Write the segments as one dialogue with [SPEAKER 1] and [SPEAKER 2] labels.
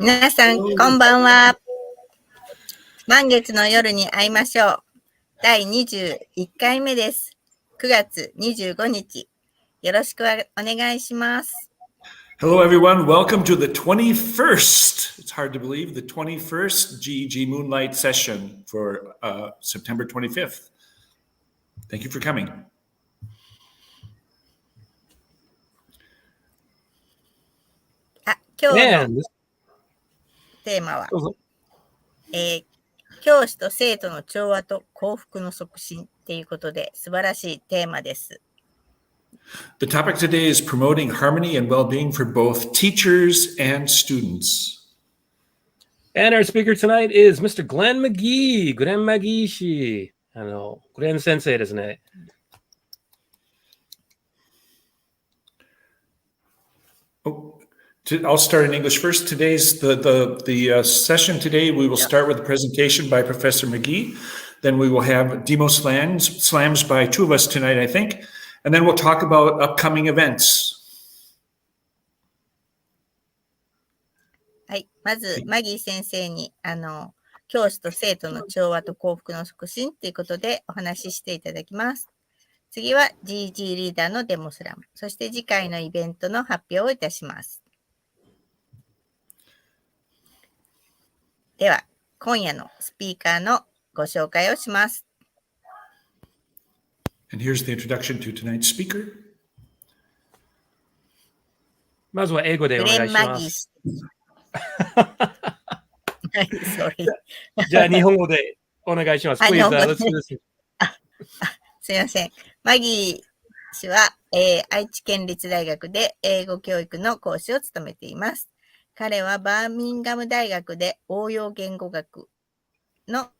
[SPEAKER 1] 皆さん、こんばんは。満月の夜に会いましょう。第21回目です。9月25日。よろしくお願いします。
[SPEAKER 2] Hello, everyone. Welcome to the 21st, it's hard to believe, the 21st GEG Moonlight session for September 25th. Thank you for coming.
[SPEAKER 1] 今日のテーマは、教師と生徒の調和と幸福の促進っていうことで素晴らしいテーマです。
[SPEAKER 2] The topic today is promoting harmony and well-being for both teachers and students.
[SPEAKER 3] And our speaker tonight is Mr. Glenn McGee. Glenn McGee 氏。Glenn 先生ですね。
[SPEAKER 2] I'll start in English first. Today's the session today. We will start with a presentation by Professor McGee. Then we will have demo slams by two of us tonight, I think. And then we'll talk about upcoming events.
[SPEAKER 1] はい。まず、マギー先生に、教師と生徒の調和と幸福の促進ということでお話ししていただきます。次は GG リーダーのデモスラム。そして次回のイベントの発表をいたします。では、今夜のスピーカーのご紹介をします。
[SPEAKER 2] And here's the introduction to tonight's speaker.
[SPEAKER 3] まずは英語でお願いします。じゃあ日本語でお願いします。Please, let's do this.
[SPEAKER 1] すいません。マギー氏は、愛知県立大学で英語教育の講師を務めています。彼はバーミンガム大学で応用言語学の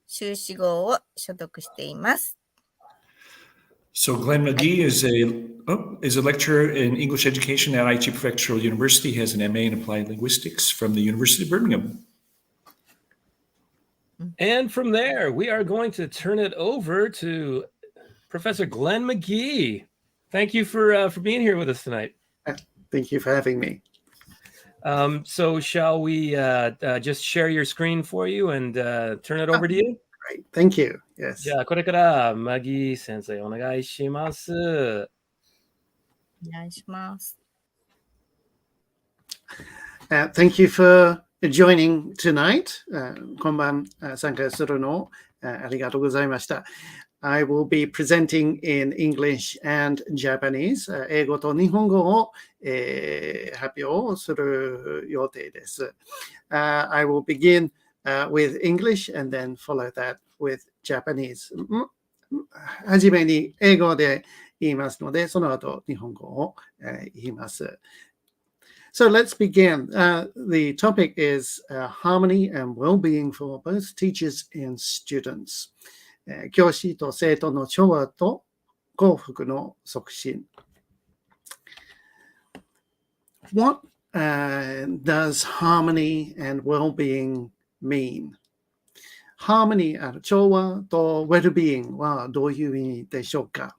[SPEAKER 1] 修士号を所得しています。
[SPEAKER 2] So Glenn McGee is a lecturer in English education at Aichi Prefectural University. He has an MA in Applied Linguistics from the University of Birmingham.
[SPEAKER 3] And from there, we are going to turn it over to Professor Glenn McGee. Thank you for being here with us tonight.
[SPEAKER 4] Thank you for having me.
[SPEAKER 3] So shall we just share your screen for you and turn it over to you?
[SPEAKER 4] Great. Thank you. Yes.
[SPEAKER 3] じゃあこれからマギー先生お願いします。
[SPEAKER 1] お願いします。
[SPEAKER 4] Thank you for joining tonight. 今晩参加するのありがとうございました。I will be presenting in English and Japanese. 英語と日本語を、発表する予定です。I will begin with English and then follow that with Japanese. はじめに英語で言いますので、その後日本語を、言います。So let's begin. The topic is harmony and well-being for both teachers and students. 教師と生徒の調和と幸福の促進。What does harmony and well-being mean? Harmony 調和と well-being はどういう意味でしょうか？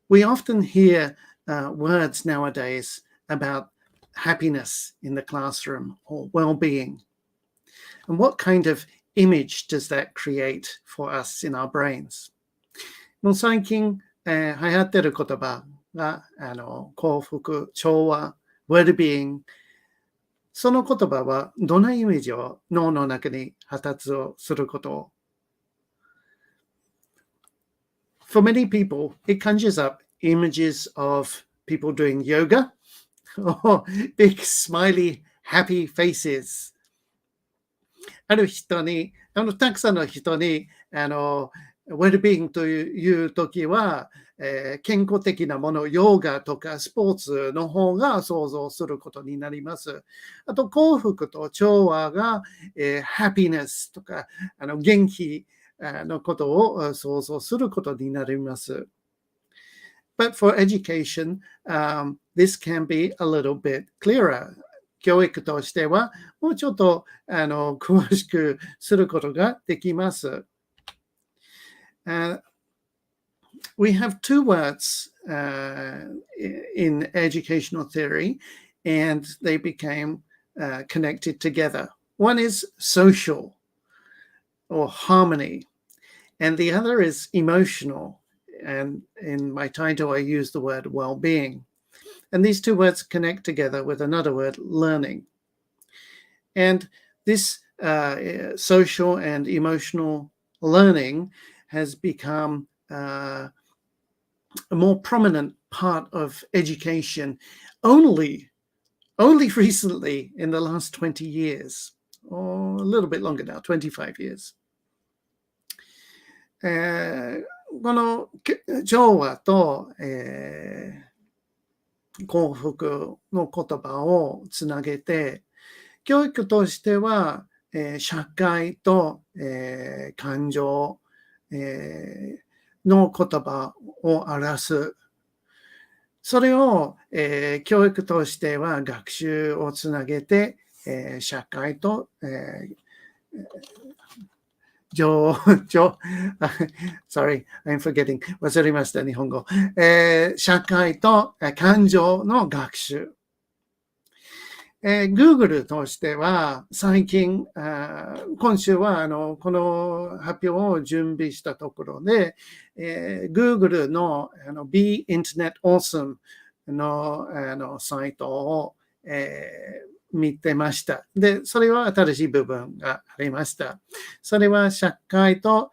[SPEAKER 4] We often hear words nowadays about happiness in the classroom or well-being. And what kind of image does that create for us in our brains? もう最近、流行っている言葉が幸福、調和、well-being。その言葉はどんなイメージを脳の中に発達をすることを For many people, it conjures up images of people doing yoga or big smiley happy faces. ある人に、たくさんの人に、well-being というときは、健康的なもの、ヨガとかスポーツの方が想像することになります。あと、幸福と調和が、happiness とか、元気のことを想像することになります。But for education, this can be a little bit clearer. 教育としては、もうちょっと詳しくすることができます。We have two words in educational theory, and they became connected together. One is social or harmony, and the other is emotional. And in my title, I use the word well-being. And these two words connect together with another word, learning. And this social and emotional learning has become a more prominent part of education only recently in the last 20 years, or a little bit longer now, 25 years. この調和と、幸福の言葉をつなげて、教育としては、社会と、感情、の言葉を表す。それを、教育としては学習をつなげて、社会と、sorry, I'm forgetting. 忘れました、日本語。社会と感情の学習。Google としては最近、今週はこの発表を準備したところで、Google のBe Internet Awesome のサイトを、見てました。で、それは新しい部分がありました。それは社会と、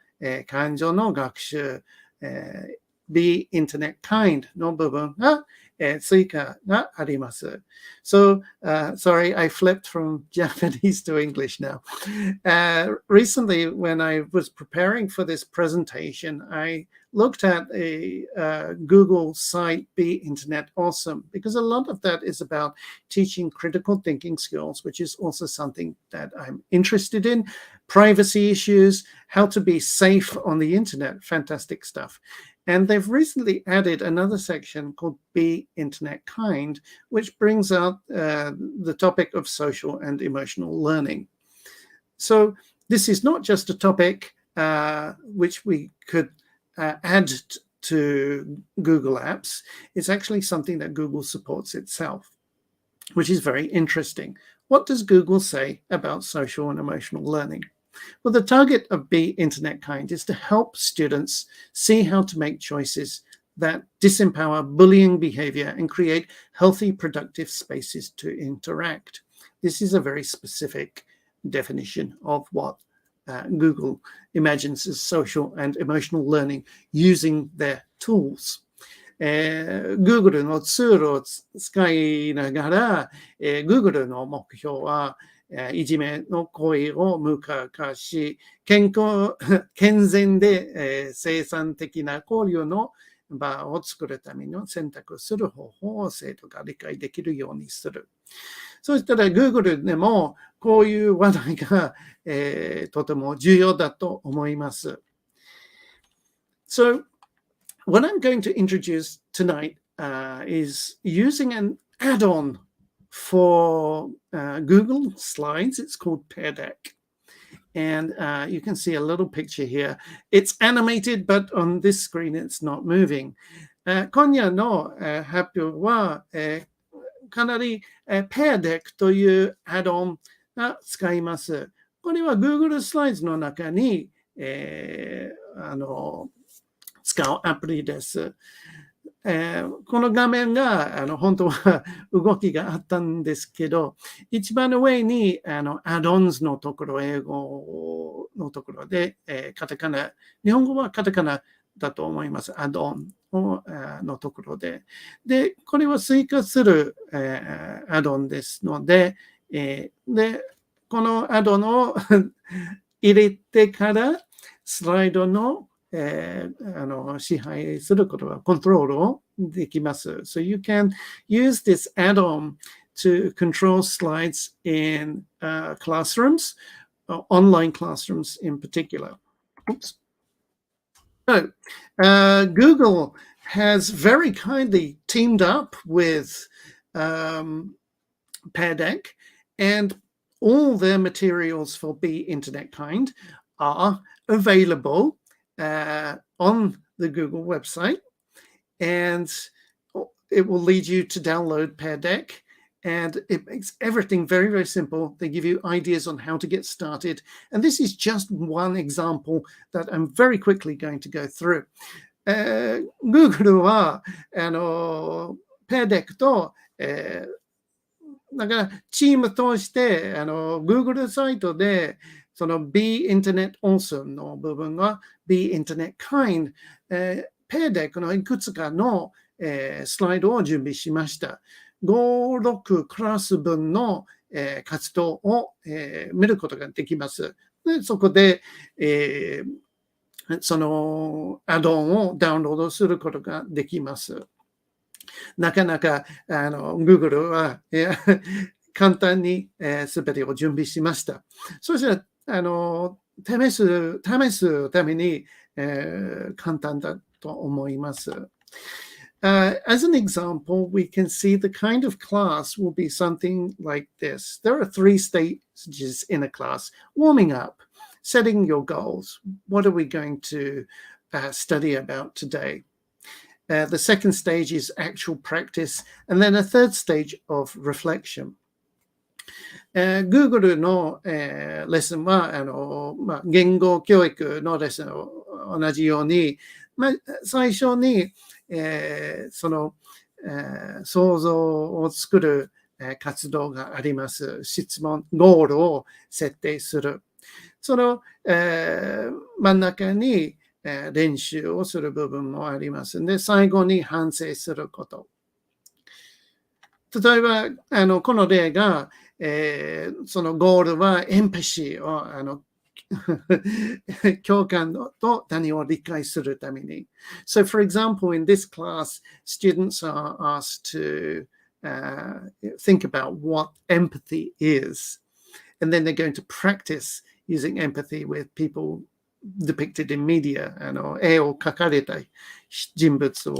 [SPEAKER 4] 感情の学習、Be Internet Kind の部分が、追加があります。So, sorry, I flipped from Japanese to English now. Recently, when I was preparing for this presentation, I looked at a Google site, Be Internet Awesome, because a lot of that is about teaching critical thinking skills, which is also something that I'm interested in. Privacy issues, how to be safe on the internet, fantastic stuff. And they've recently added another section called Be Internet Kind, which brings out the topic of social and emotional learning. So this is not just a topic which we could add to Google Apps. It's actually something that Google supports itself, which is very interesting. What does Google say about social and emotional learning? Well, the target of Be Internet Kind is to help students see how to make choices that disempower bullying behavior and create healthy, productive spaces to interact. This is a very specific definition of what Google imagines as social and emotional learning using their tools. Google のツールを使いながら、Google の目標はいじめの行為を無価化し、健全で、生産的な交流の場を作るための選択する方法を生徒が理解できるようにする。そしたら Google でもこういう話題が、とても重要だと思います。So, what I'm going to introduce tonight is using an add-on for Google Slides. It's called Pear Deck. And you can see a little picture here. It's animated, but on this screen, it's not moving. 今夜の発表はかなりPear Deck というアドオンが使います。これは Google Slides の中に使うアプリです。この画面が本当は動きがあったんですけど、一番上にadd-ons のところ、英語のところで、カタカナ、日本語はカタカナだと思います。add-on のところで。で、これは追加するadd-on ですので、で、このadd-on を入れてからスライドの支配することはコントロールをできます。So you can use this add-on to control slides in classrooms, online classrooms in particular. Oops. So, Google has very kindly teamed up with Pear Deck, and all their materials for Be Internet Kind are available on the Google website, and it will lead you to download Pear Deck, And it makes everything very, very simple. They give you ideas on how to get started. And this is just one example that I'm very quickly going to go through. Google は、ペデックと、だからチーム通して、Google サイトで、その Be Internet Awesome の部分が Be Internet Kind、ペデックのいくつかの、スライドを準備しました。5、6クラス分の、活動を、見ることができます。でそこで、そのアドオンをダウンロードすることができます。なかなかGoogle は、簡単にすべてを準備しました。そしたら試すために、簡単だと思います。As an example, we can see the kind of class will be something like this. There are 3 stages in a class. Warming up, setting your goals. What are we going to study about today? The second stage is actual practice. And then a third stage of reflection. Google の、レッスンは言語教育のレッスンと同じように、最初にその、想像を作る、活動があります。質問、ゴールを設定する。その、真ん中に、練習をする部分もありますので、最後に反省すること。例えば、この例が、そのゴールはエンパシーを共感と他人を理解するために。So, for example, in this class, students are asked to think about what empathy is. And then they're going to practice using empathy with people depicted in media. 絵を描かれた人物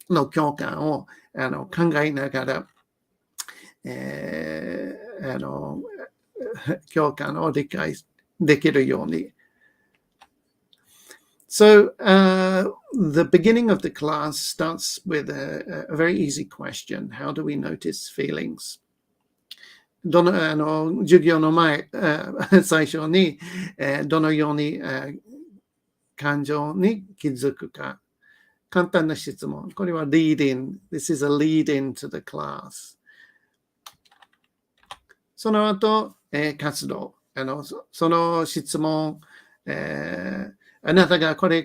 [SPEAKER 4] の共感を考えながら、共感を理解できるように。So, the beginning of the class starts with a very easy question. How do we notice feelings? 授業の前、最初に、どのように、感情に気づくか。簡単な質問。これは lead-in. This is a lead-in to the class. その後、活動。その質問、あなたがこれ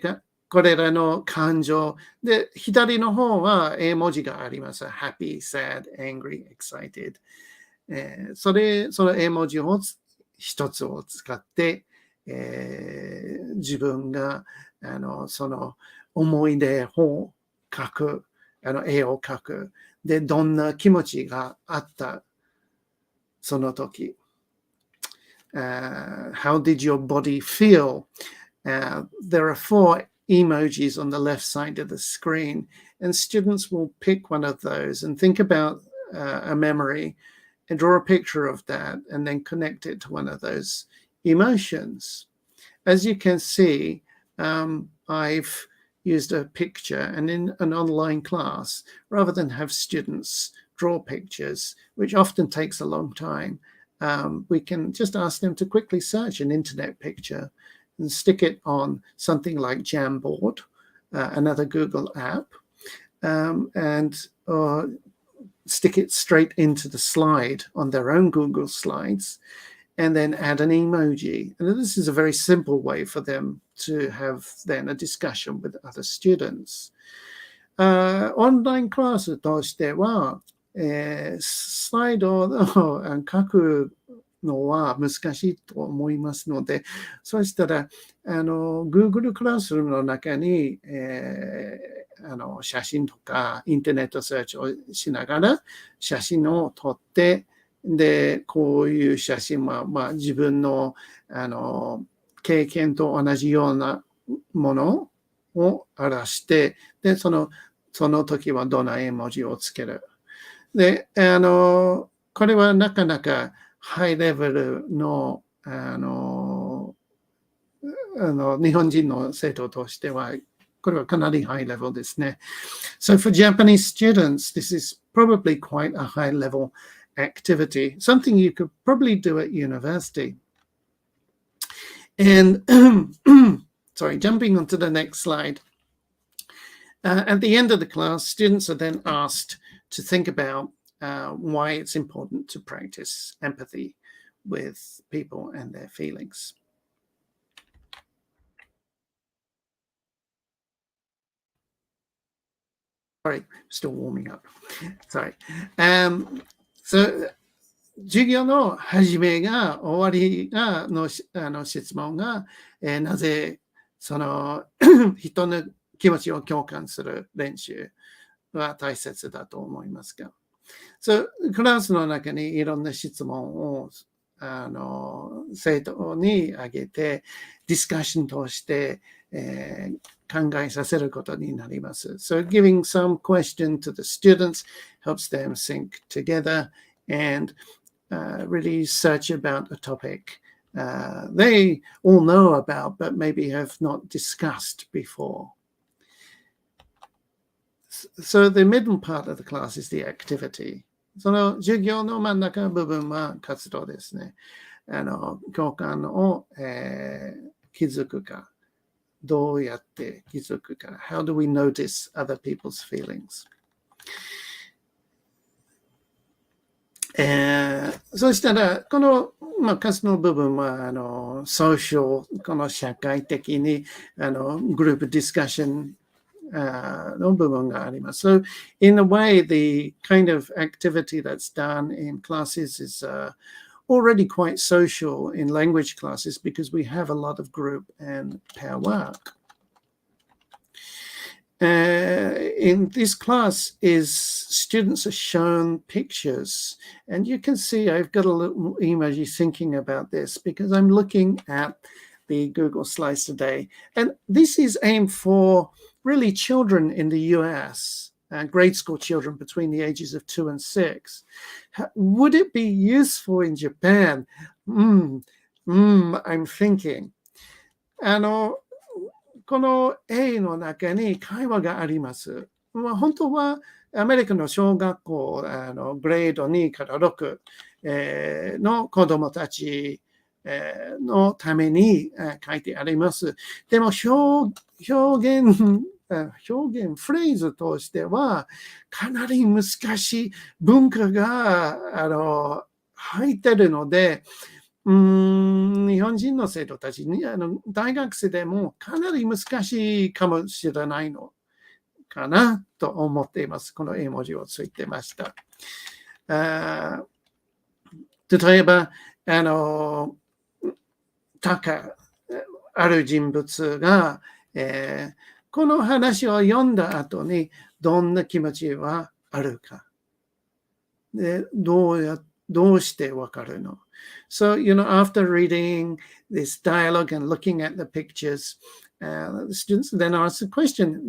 [SPEAKER 4] らの感情で、左の方は絵文字があります。happy, sad, angry, excited。その絵文字を一つを使って、自分がその思い出を描く、絵を描く。で、どんな気持ちがあったその時。How did your body feel? There are 4 emojis on the left side of the screen, and students will pick one of those and think about a memory and draw a picture of that and then connect it to one of those emotions. As you can see, I've used a picture, and in an online class, rather than have students draw pictures, which often takes a long time, we can just ask them to quickly search an internet picture and stick it on something like Jamboard, another Google app, and stick it straight into the slide on their own Google Slides, and then add an emoji. And this is a very simple way for them to have then a discussion with other students. オンラインクラスとしては、スライドを書くのは難しいと思いますので、そうしたらGoogle クラスルームの中に、写真とかインターネットサーチをしながら写真を撮って、でこういう写真は、自分の経験と同じようなものを表して、でその時はどんな絵文字をつける。で、これはなかなかハイレベルの、日本人の生徒としては、これはかなりハイレベルですね。So for Japanese students, this is probably quite a high level. activity, something you could probably do at university. And sorry, jumping onto the next slide. At the end of the class, students are then asked to think about why it's important to practice empathy with people and their feelings. Sorry, still warming up. Sorry. So 授業の始めが終わりがの質問が、なぜその人の気持ちを共感する練習は大切だと思いますが、クラスの中にいろんな質問を生徒にあげてディスカッションとして、考えさせることになります。So giving some question to the students helps them think together and really search about a topic they all know about but maybe have not discussed before. So the middle part of the class is the activity. その授業の真ん中の部分は活動ですね。共感を、気づくか、どうやって気づくか。How do we notice other people's feelings?そしたら、この、活動の部分は、ソーシャル、この社会的に、グループディスカッションの部分があります。So, in a way, the kind of activity that's done in classes is already quite social in language classes because we have a lot of group and pair work. In this class students are shown pictures, and you can see I've got a little emoji thinking about this because I'm looking at the Google slides today, and this is aimed for really children in the US, grade school children between the ages of 2 and 6. Would it be useful in Japan? I'm thinking. この A の中に会話があります。本当はアメリカの小学校グレード2から6、の子どもたち、のために書いてあります。でも表現フレーズとしてはかなり難しい文化が入ってるので、日本人の生徒たちに大学生でもかなり難しいかもしれないのかなと思っています。この絵文字をついてました。例えばある人物が、この話を読んだ後にどんな気持ちはあるか。で、どうしてわかるの？ So, after reading this dialogue and looking at the pictures, the students then ask the question,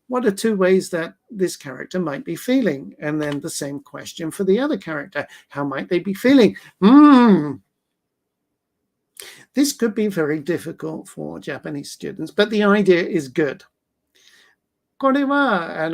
[SPEAKER 4] what are 2 ways that this character might be feeling? And then the same question for the other character. How might they be feeling? This could be very difficult for Japanese students, but the idea is good. これは、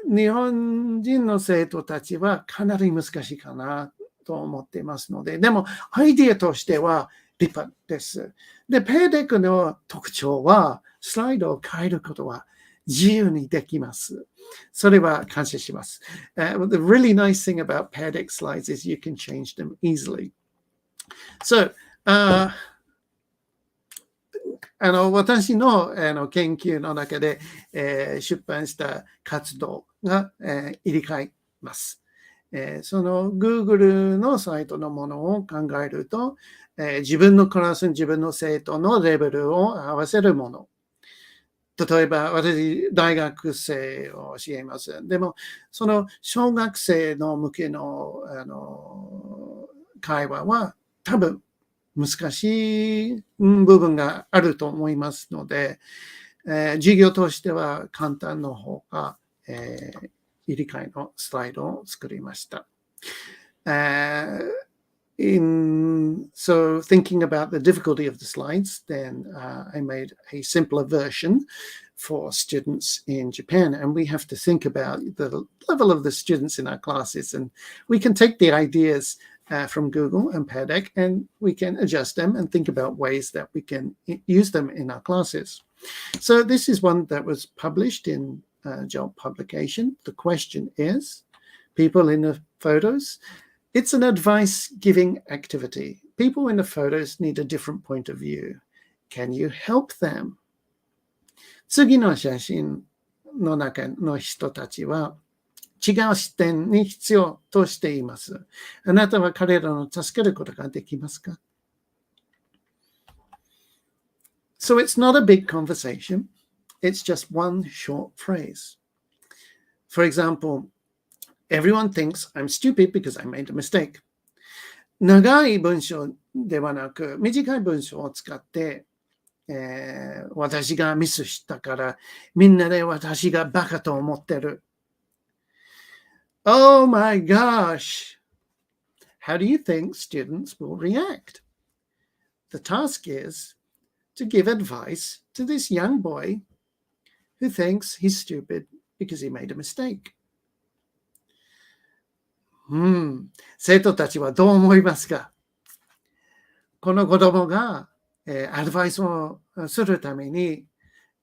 [SPEAKER 4] 日本人の生徒たちはかなり難しいかなと思っていますので、でもアイデアとしては立派です。で、ペーデックの特徴はスライドを変えることは自由にできます。それは感謝します。The really nice thing about Pear Deck slides is you can change them easily. So, 私の研究の中で、出版した活動が、入り替えます。その Google のサイトのものを考えると、自分のクラスに自分の生徒のレベルを合わせるもの。例えば私大学生を教えます。でもその小学生の向けの、会話は多分難しい部分があると思いますので、授業としては簡単の方が、入り替えのスライドを作りました。So thinking about the difficulty of the slides, then I made a simpler version for students in Japan, and we have to think about the level of the students in our classes, and we can take the ideas from Google and Paddock, and we can adjust them and think about ways that we can use them in our classes. So this is one that was published in a job publication. The question is, people in the photos, it's an advice-giving activity. People in the photos need a different point of view. Can you help them? 次の写真の中の人たちは違う視点に必要としています。あなたは彼らを助けることができますか? So it's not a big conversation. It's just one short phrase. For example, everyone thinks I'm stupid because I made a mistake. 長い文章ではなく、短い文章を使って、私がミスしたから、みんなで私がバカと思ってる。Oh my gosh! How do you think students will react? The task is to give advice to this young boy who thinks he's stupid because he made a mistake. 生徒たちはどう思いますか? この子供が、アドバイスをするために、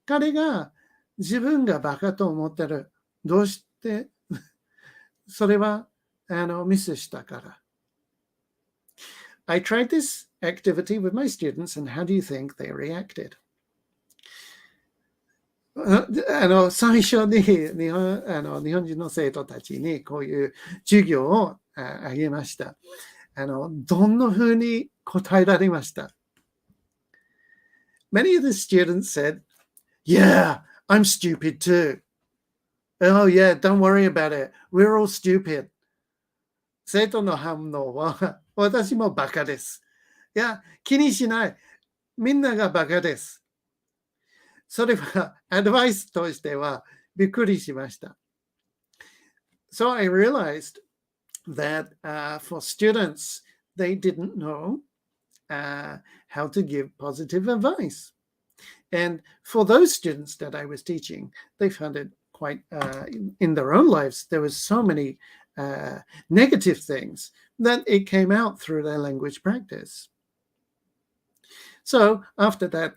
[SPEAKER 4] 彼が自分がバカと思ってる。どうしてそれはミスしたから。I tried this activity with my students, and how do you think they reacted? 最初に日本人の生徒たちにこういう授業をあげました。どんなふうに答えられました? Many of the students said, "Yeah, I'm stupid too." "Oh yeah, don't worry about it. We're all stupid." 生徒の反応は、私もバカです。いや、気にしない。みんながバカです。それはアドバイスとしてはびっくりしました。So I realized that for students, they didn't know how to give positive advice. And for those students that I was teaching, they found it quite, in their own lives, there was so many negative things that it came out through their language practice. So after that,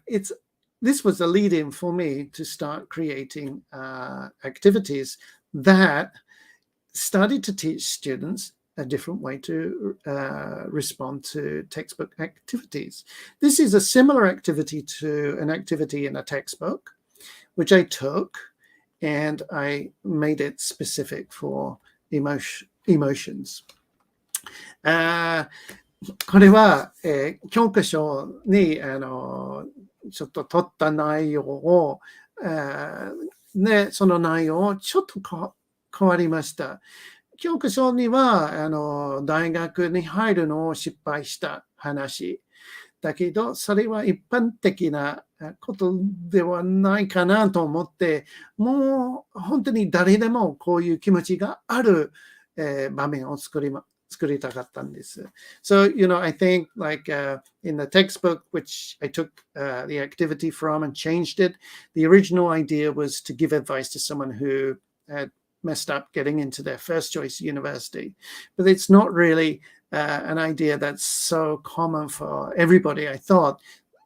[SPEAKER 4] this was a lead-in for me to start creating activities that started to teach students a different way to respond to textbook activities. This is a similar activity to an activity in a textbook, which I took and I made it specific for emotions. これは、教科書にちょっと取った内容を、ね、その内容をちょっと変わりました。教科書には大学に入るのを失敗した話だけど、それは一般的なことではないかなと思って、もう本当に誰でもこういう気持ちがある、場面を作りたかったんです。So, I think like in the textbook, which I took the activity from and changed it, the original idea was to give advice to someone who had messed up getting into their first choice university. But it's not really an idea that's so common for everybody, I thought.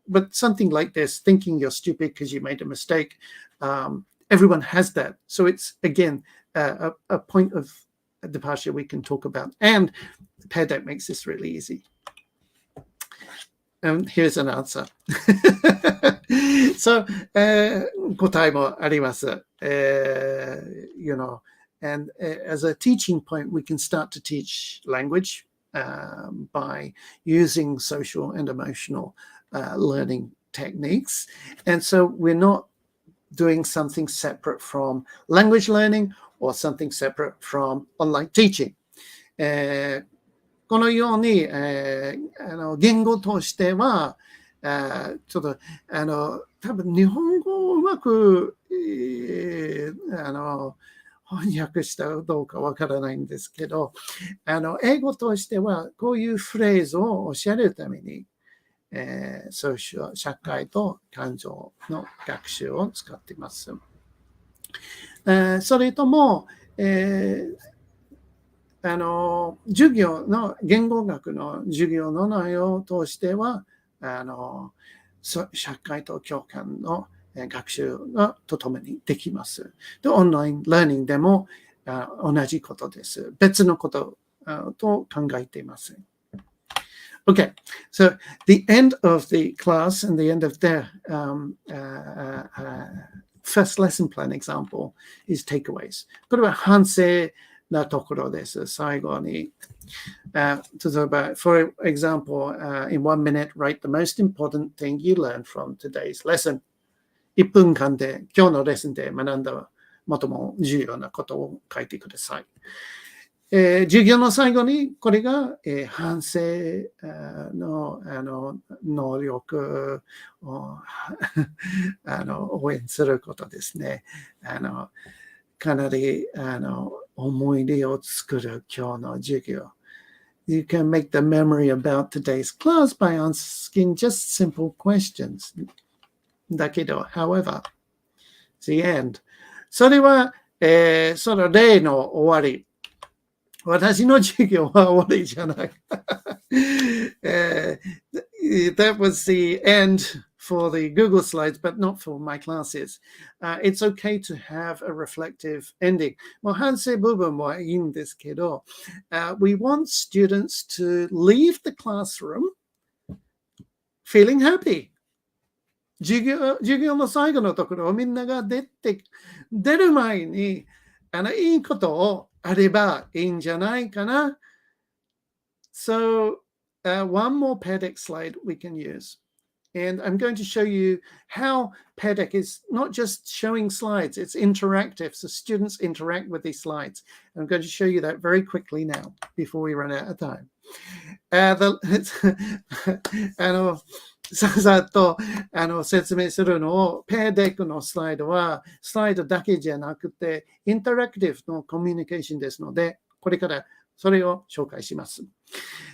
[SPEAKER 4] But something like this, thinking you're stupid because you made a mistake, everyone has that. So it's, again, a point of departure we can talk about. And Paddock makes this really easy. And here's an answer. So, 答えもあります。And as a teaching point, we can start to teach language by using social and emotional learning techniques. And so we're not doing something separate from language learning or something separate from online teaching. このように、言語としては、ちょっと多分日本語をうまく、翻訳したかどうかわからないんですけど、英語としてはこういうフレーズをおっしゃるために、ソーシャル、社会と感情の学習を使っています。それとも、授業の言語学の授業の内容を通しては社会と共感の学習がとともにできます。で、オンラインラーニングでも同じことです。別のことと考えています。Okay, so the end of the class and the end of their first lesson plan example is takeaways. これは反省なところです。最後に。例えば、for example, in 1 minute, write the most important thing you learned from today's lesson. 1分間で今日のレッスンで学んだ最も重要なことを書いてください。授業の最後にこれが、反省の能力を応援することですね。かなり思い出を作る今日の授業。You can make the memory about today's class by asking just simple questions. だけど、however, the end. それは、その例の終わり。私の授業は終わりじゃない。That was the end for the Google slides, but not for my classes. It's okay to have a reflective ending. もう反省部分はいいんですけど、we want students to leave the classroom feeling happy. 授業の最後のところをみんなが出る前にいいことをあればいいんじゃないかな。So, one more PEDEC slide we can use. And I'm going to show you how PEDEC is not just showing slides, it's interactive. So students interact with these slides. I'm going to show you that very quickly now before we run out of time. さっと説明するのを、PEDECのスライドは、スライドだけじゃなくて、インタラクティブのコミュニケーションですので、これからそれを紹介します。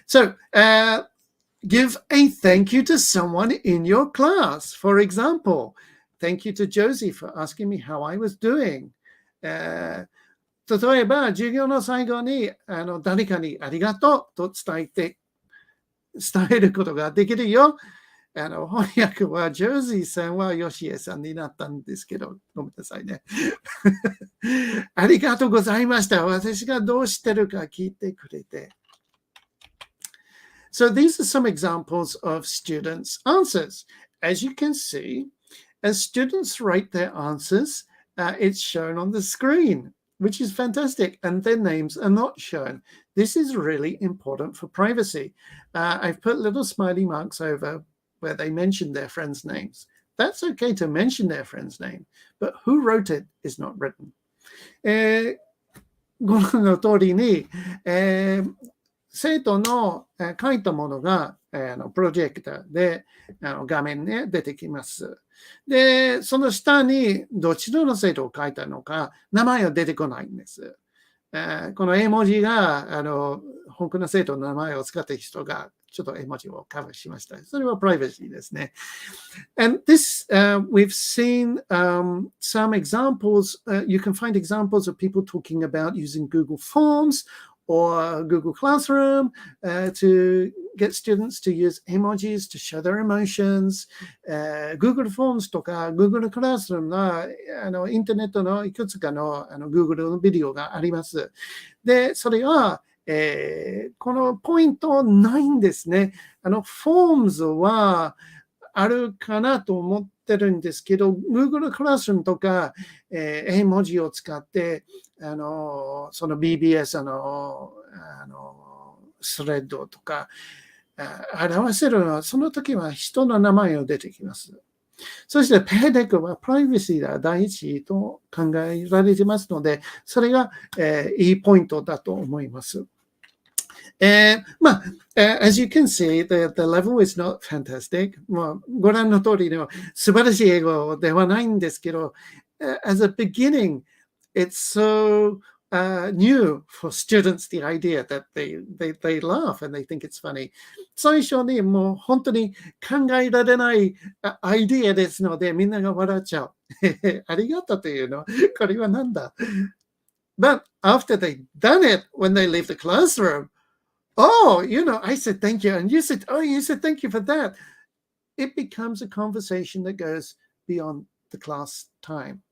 [SPEAKER 4] So, give a thank you to someone in your class. For example, thank you to Josie for asking me how I was doing. 例えば、授業の最後に誰かにありがとうと伝えることができるよ。翻訳はジョージーさんはヨシエさんになったんですけど、ごめんなさいね。ありがとうございました。私がどうしてるか聞いてくれて。So these are some examples of students' answers. As you can see, as students write their answers, it's shown on the screen, which is fantastic, and their names are not shown. This is really important for privacy. I've put little smiley marks over where they mention their friends' names. That's okay to mention their friend's name, but who wrote it is not written. ご覧の通りに、生徒の書いたものがプロジェクターで画面に出てきます。で、その下にどちらの生徒を書いたのか名前は出てこないんです。この絵文字が他の生徒の名前を使った人がちょっと絵文字をカバーしました。それはプライバシーですね。And this, we've seen some examples. You can find examples of people talking about using Google Forms or Google Classroom to get students to use emojis to show their emotions. Google Forms とか Google Classroom のインターネットのいくつかのGoogle のビデオがあります。で、それはこのポイントないんですね。Forms はあるかなと思ってるんですけど、Google Classroom とか、絵文字を使って、その BBS スレッドとか、表せるのは、その時は人の名前を出てきます。そして、PEDEC はプライバシーが第一と考えられていますので、それが、いいポイントだと思います。as you can see, the level is not fantastic. ご覧の通りの素晴らしい英語ではないんですけど、as a beginning, it's so new for students the idea that they laugh and they think it's funny. 最初にもう本当に考えられないアイディアですので、みんなが笑っちゃう。ありがとうというの。これはなんだ But after they've done it, when they leave the classroom, oh, I said thank you. And you said thank you for that. It becomes a conversation that goes beyond the class time.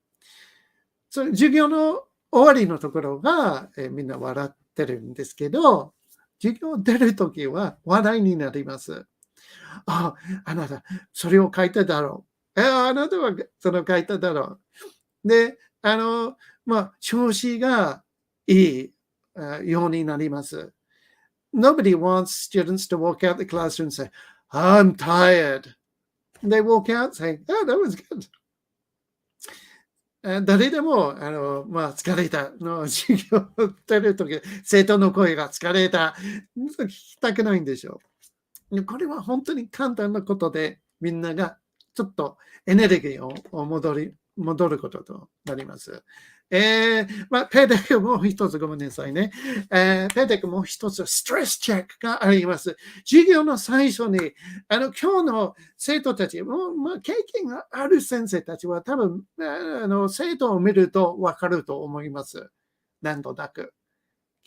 [SPEAKER 4] So, 授業の終わりのところが、みんな笑ってるんですけど、授業出るときは話題になります。あなた、それを書いただろう。あなたはそれを書いただろう。で、調子がいいようになります。Nobody wants students to walk out the classroom and say, I'm tired. They walk out saying, oh, that was good. 誰でも、疲れたの授業を出るとき、生徒の声が疲れた。聞きたくないんでしょう。これは本当に簡単なことで、みんながちょっとエネルギーを戻ることとなります。ペデックもう一つごめんなさいね。ペデックもう一つストレスチェックがあります。授業の最初に、今日の生徒たちも、経験がある先生たちは多分、生徒を見るとわかると思います。なんとなく。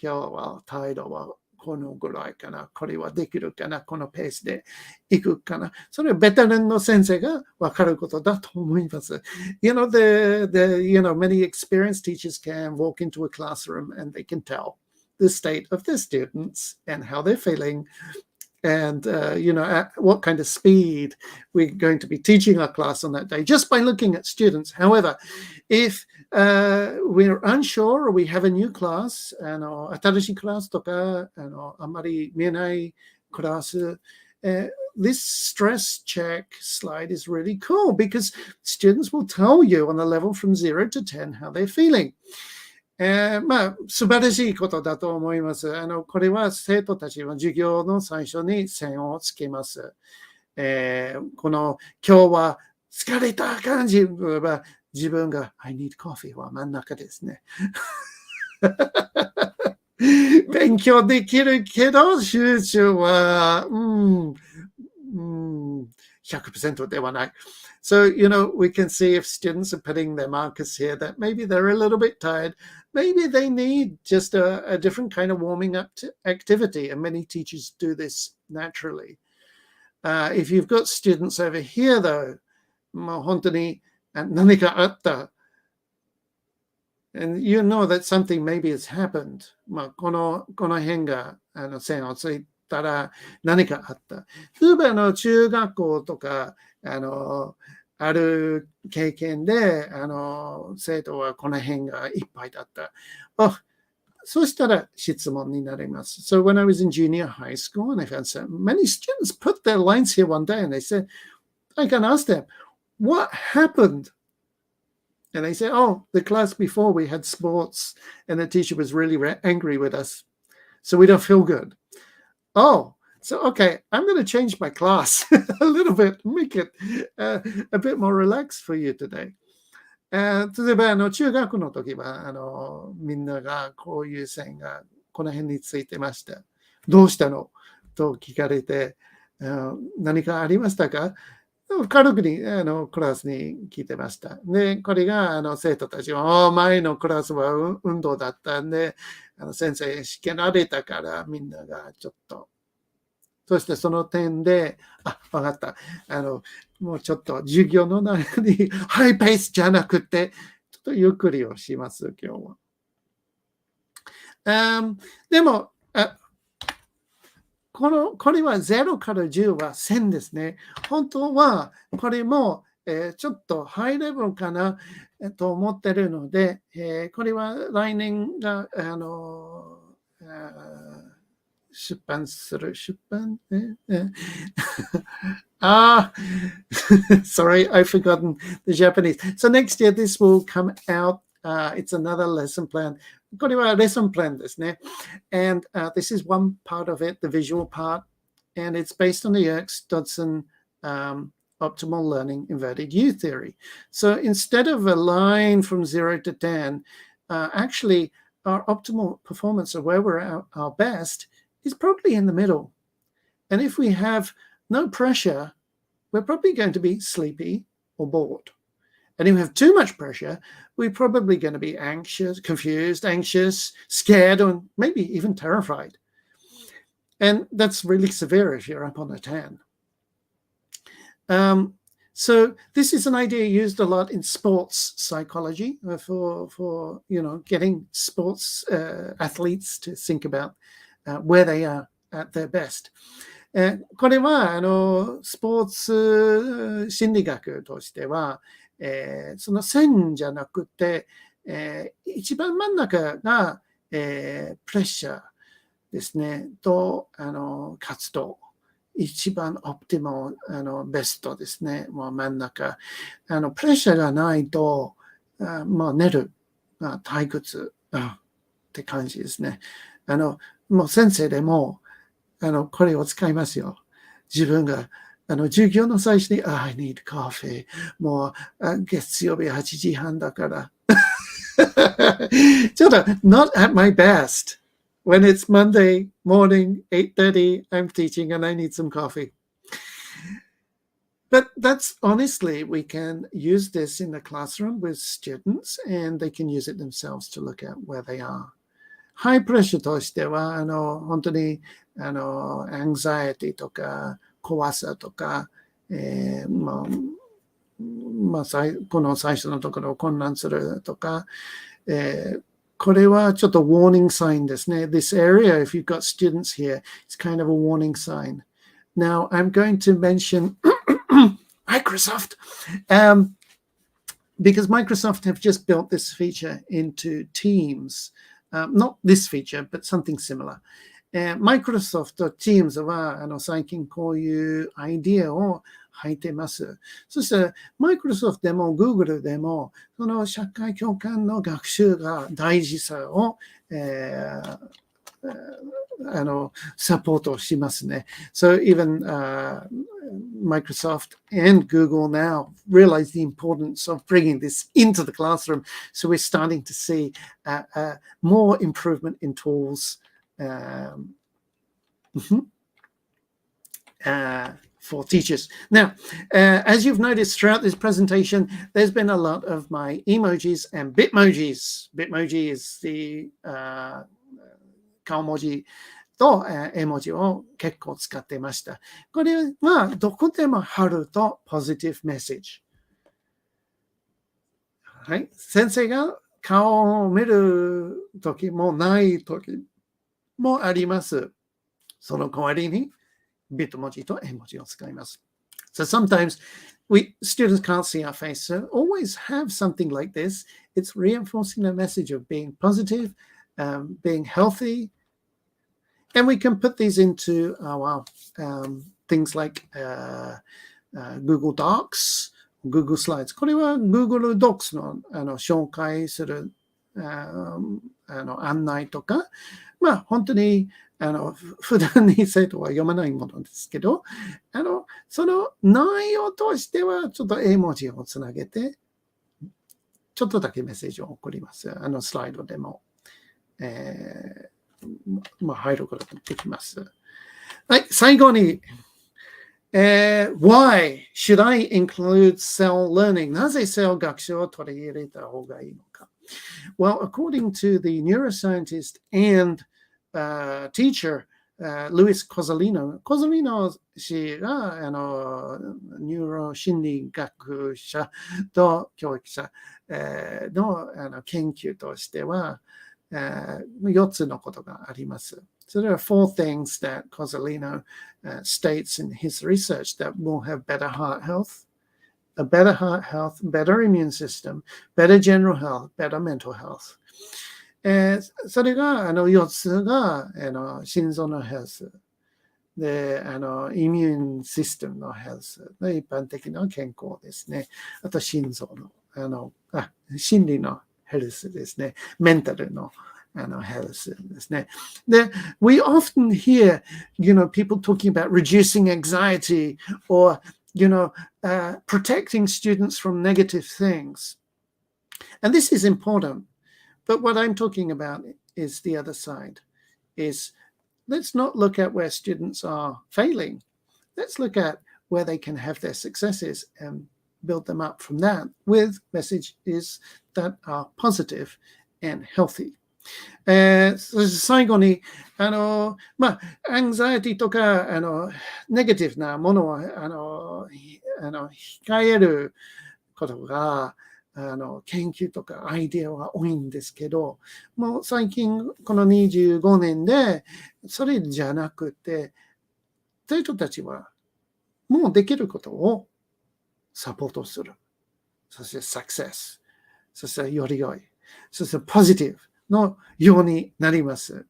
[SPEAKER 4] 今日は態度はこのぐらいかな、これはできるかな、このペースでいくかな。それはベテランの先生が分かることだと思います。Many experienced teachers can walk into a classroom and they can tell the state of their students and how they're feeling and, at what kind of speed we're going to be teaching our class on that day, just by looking at students. However, if we're unsure or we have a new class, 新しいクラスとか、あんまり見えないクラス、this stress check slide is really cool because students will tell you on a level from 0 to 10 how they're feeling. 素晴らしいことだと思います。これは生徒たちの授業の最初に線をつけます。この今日は疲れた感じは自分が I need coffee は真ん中ですね。勉強できるけど集中は100% ではない。So, we can see if students are putting their markers here that maybe they're a little bit tired. Maybe they need just a different kind of warming up activity. And many teachers do this naturally. If you've got students over here, though, 本当に何かあった。And you know that something maybe has happened. この辺が線をついたら何かあった。例えば中学校とかある経験で生徒はこの辺がいっぱいだった。そしたら質問になります。So when I was in junior high school and I found so many students put their lines here one day and they said, I can ask them, what happened? And they said, oh, the class before we had sports and the teacher was really angry with us. So we don't feel good. Oh, so, okay, I'm going to change my class a little bit, make it a bit more relaxed for you today. 例えば中学の時はみんながこういう線がこの辺についてました。どうしたのと聞かれて、何かありましたか軽くにクラスに聞いてました。で、これが生徒たちは、前のクラスは運動だったんで、先生しけられたからみんながちょっと。そしてその点で、わかった。もうちょっと授業の中にハイペースじゃなくて、ちょっとゆっくりをします、今日は。でも、これは0から10は1000ですね。本当はこれも、ちょっとハイレベルかな、と思ってるので、これは来年が出版する。Sorry, I've forgotten the Japanese. So next year this will come out. It's another lesson plan. これはレッスンプランですね。And this is one part of it, the visual part. And it's based on the Yerkes-Dodson optimal learning inverted U theory. So instead of a line from 0 to 10, actually our optimal performance or where we're at our best is probably in the middle. And if we have no pressure, we're probably going to be sleepy or bored. And if we have too much pressure, we're probably going to be anxious, confused, anxious, scared, or maybe even terrified. And that's really severe if you're up on a 10. So this is an idea used a lot in sports psychology for getting sports athletes to think about where they are at their best. これはスポーツ心理学としては、その線じゃなくて、一番真ん中が、プレッシャーですねと活動。一番オプティマル、ベストですね。もう真ん中。プレッシャーがないと、寝る、退屈って感じですね。もう先生でも、これを使いますよ。自分が、授業の最初に、I need coffee。もう、月曜日8時半だから。ちょっと、not at my best.When it's Monday morning, 8:30, I'm teaching and I need some coffee. But that's honestly, we can use this in the classroom with students and they can use it themselves to look at where they are. High pressure としては、本当に、anxiety とか、怖さとか、この最初のところを混乱するとか、これはちょっと warning sign ですね。This area, if you've got students here, it's kind of a warning sign. Now, I'm going to mention Microsoft, because Microsoft have just built this feature into Teams. Not this feature, but something similar. Microsoft と Teams は最近こういうアイディアを入っています。そして、Microsoft でも Google でも、その社会共感の学習が大事さを、サポートしますね。So even Microsoft and Google now realize the importance of bringing this into the classroom. So we're starting to see more improvement in tools. For teachers. Now, as you've noticed throughout this presentation, there's been a lot of my emojis and bitmojis. Bitmoji is the 顔文字と絵文字を結構使っていました。これはどこでも貼ると positive message。はい。先生が顔を見るときもないときもあります。その代わりにBitmojiと絵文字を使います。So sometimes students can't see our face, so always have something like this. It's reinforcing the message of being positive, being healthy, and we can put these into our things like Google Docs, Google Slides. これは Google Docs の紹介する案内とか、本当に普段に生徒は読まないものですけど、その内容としてはちょっと絵文字をつなげて、ちょっとだけメッセージを送ります。スライドでも、入ることができます。はい、最後に、Why should I include cell learning? なぜcell学習を取り入れた方がいいのか。Well, according to the neuroscientist and teacher, Luis Cozzolino 氏がニューロ心理学者と教育者の研究としては4つのことがあります。So there are 4 things that Cozzolino states in his research that will have better heart health, a better heart health, better immune system, better general health, better mental health. それが4つが心臓のヘルスでイミューンシステムのヘルスで一般的な健康ですね。あと心臓の心理のヘルスですね。メンタルのヘルスですね。で、we often hear, people talking about reducing anxiety or, protecting students from negative things. And this is important. But what I'm talking about is the other side, is let's not look at where students are failing. Let's look at where they can have their successes and build them up from that with messages that are positive and healthy. そして最後に、アンザイティとか、ネガティブなものを、控えることが、研究とかアイデアは多いんですけど、もう最近、この25年で、それじゃなくて、生徒たちは、もうできることをサポートする。そして、サクセス。そして、より良い。そして、ポジティブ。のようになります。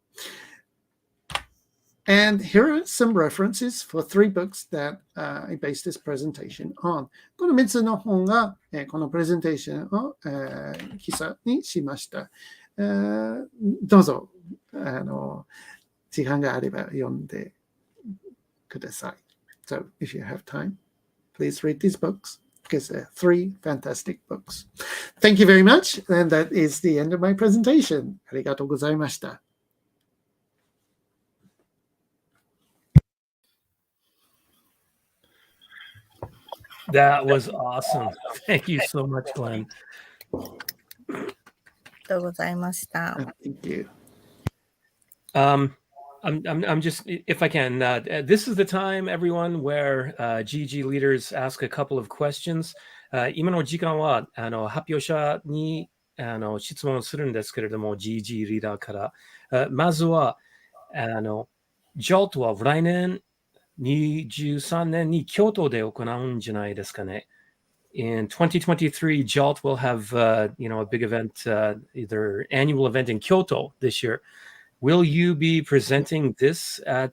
[SPEAKER 4] And here are some references for 3 books that I based this presentation on. この3つの本が、このプレゼンテーションを、記載にしました。どうぞ、時間があれば読んでください。So, if you have time, please read these books. Because they're 3 fantastic books. Thank you very much. And that is the end of my presentation. ありがとうございました。
[SPEAKER 3] That was awesome. Thank you so much, Glenn.
[SPEAKER 1] ありがとうございました。
[SPEAKER 4] Thank you.
[SPEAKER 3] I'm just, if I can, this is the time, everyone, where GG leaders ask a couple of questions. 今の時間は発表者に質問するんですけれども、GG リーダーから。まずは、JOLT は来年23年に京都で行うんじゃないですかね。In 2023, JOLT will have, a big event, either annual event in Kyoto this year. Will you be presenting this at,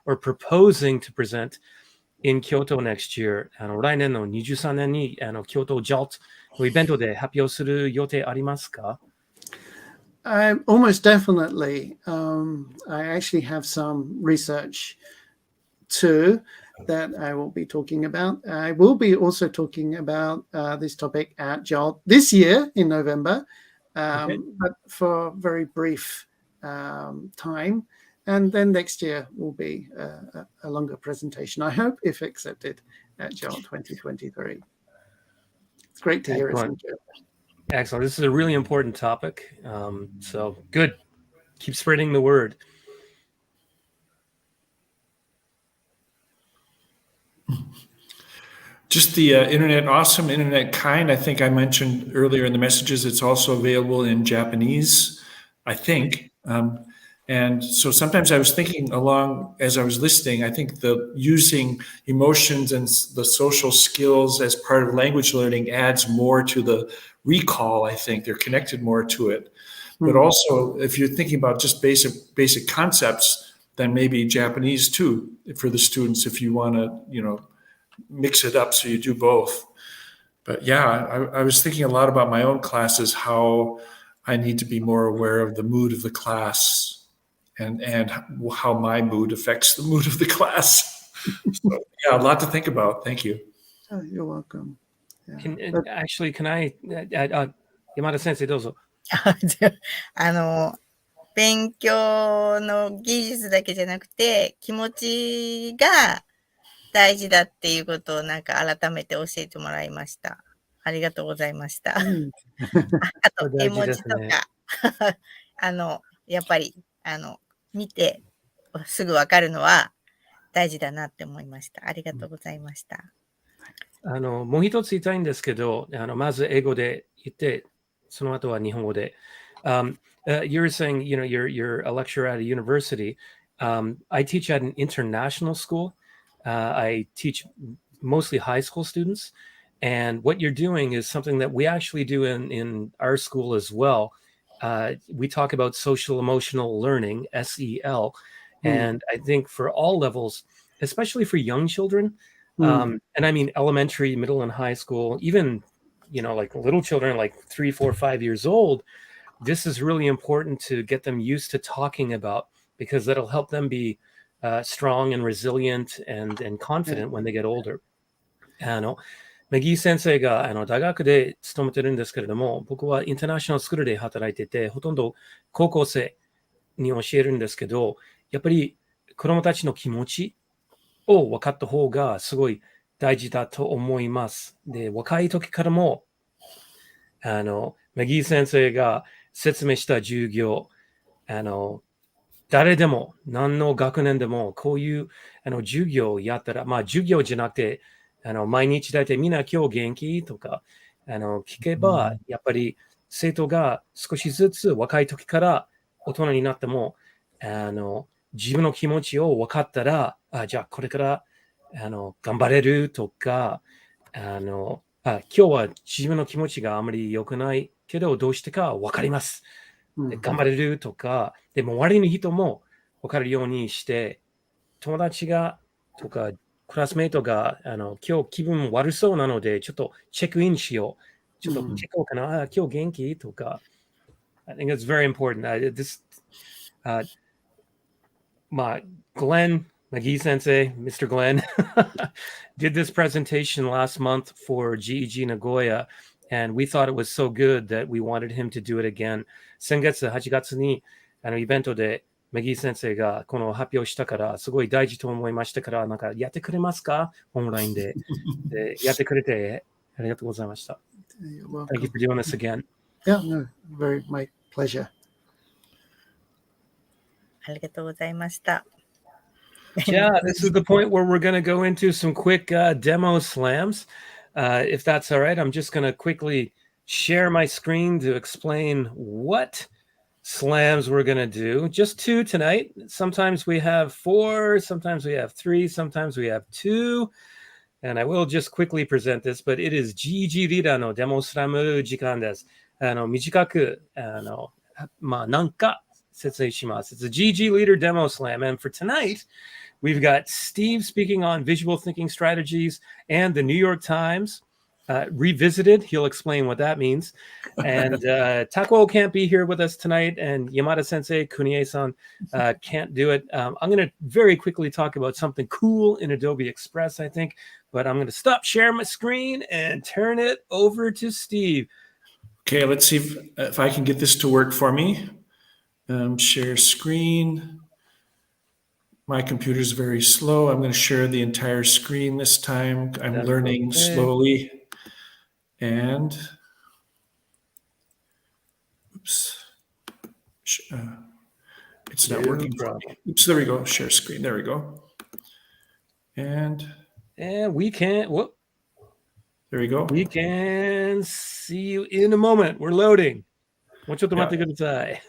[SPEAKER 3] or proposing to present in Kyoto next year? 来年の23年に京都 JOLT のイベントで発表する予定ありますか？
[SPEAKER 4] Almost definitely. I actually have some research too that I will be talking about. I will be also talking about this topic at JOLT this year in November, but for a very brief time, and then next year will be a longer presentation, I hope, if accepted at JOLT 2023. It's great to hear.
[SPEAKER 3] Excellent. This is a really important topic. So good. Keep spreading the word.
[SPEAKER 2] Just the internet, awesome internet kind. I think I mentioned earlier in the messages, it's also available in Japanese, I think. And so sometimes I was thinking along as I was listening, I think the using emotions and the social skills as part of language learning adds more to the recall. I think they're connected more to it. But also, if you're thinking about just basic concepts, then maybe Japanese too for the students if you want to, mix it up so you do both. But yeah, I was thinking a lot about my own classes, how I need to be more aware of the mood of the class and how my mood affects the mood of the class. So, yeah, a lot to think about. Thank you.
[SPEAKER 4] Oh, you're welcome. Yeah.
[SPEAKER 3] Can I, Yamada Sensei, どうぞ。
[SPEAKER 1] 勉強の技術だけじゃなくて、気持ちが大事だっていうことをなんか改めて教えてもらいました。ありがとうございました。あと、絵文字とか、やっぱり、見てすぐわかるのは大事だなって思いました。ありがとうございました。
[SPEAKER 3] もう一つ言いたいんですけど、まず英語で言って、その後は日本語で。You're saying, you're a lecturer at a university. I teach at an international school. I teach mostly high school students. And what you're doing is something that we actually do in our school as well. We talk about social emotional learning, SEL. And I think for all levels, especially for young children, and I mean elementary, middle, and high school, even, like little children, like 3, 4, 5 years old, this is really important to get them used to talking about, because that'll help them be strong and resilient and confident when they get older. メギー先生が大学で勤めてるんですけれども、僕はインターナショナルスクールで働いてて、ほとんど高校生に教えるんですけど、やっぱり子供たちの気持ちを分かった方がすごい大事だと思います。で、若い時からも、メギー先生が説明した授業、誰でも、何の学年でも、こういう授業をやったら、授業じゃなくて、毎日大体みんな今日元気とか、聞けば、やっぱり生徒が少しずつ若い時から大人になっても、自分の気持ちを分かったら、じゃあこれから頑張れるとか、今日は自分の気持ちがあまり良くないけど、どうしてか分かります。頑張れるとか、でも周りの人も分かるようにして、友達がとか、クラスメイトが今日気分悪そうなので、ちょっとチェックインしよう。ちょっとチェックおうかな。今日元気とか。I think it's very important. Glenn McGee Sensei, Mr. Glenn, did this presentation last month for GEG Nagoya, and we thought it was so good that we wanted him to do it again. 先月8月にイベントでメギー先生がこの発表したから、すごい大事と思いましたから、なんかやってくれますか？オンラインで。でやってくれてありがとうございました。Thank you for doing this again.
[SPEAKER 4] Yeah, no, my pleasure.
[SPEAKER 1] ありがとうございました。
[SPEAKER 3] Yeah, this is the point where we're going to go into some quick demo slams. If that's all right, I'm just going to quickly share my screen to explain what slams we're going to do. Just 2 tonight. Sometimes we have 4, sometimes we have 3, sometimes we have 2. And I will just quickly present this, but it is GG リーダーのデモスラム時間です。短く、なんか説明します。It's a GG Leader Demo Slam. And for tonight, we've got Steve speaking on visual thinking strategies and the New York Times revisited. He'll explain what that means. And Takuo can't be here with us tonight. And Yamada Sensei, Kunie-san can't do it. I'm going to very quickly talk about something cool in Adobe Express, I think. But I'm going to stop sharing my screen and turn it over to Steve.
[SPEAKER 2] Okay, let's see if I can get this to work for me. Share screen. My computer is very slow. I'm going to share the entire screen this time. I'm learning slowly. And, oops. It's not working for me. Oops, there we go. Share screen. There we go. And
[SPEAKER 3] we can, whoop.
[SPEAKER 2] There we go.
[SPEAKER 3] We can see you in a moment. We're loading. もうちょっと待ってください。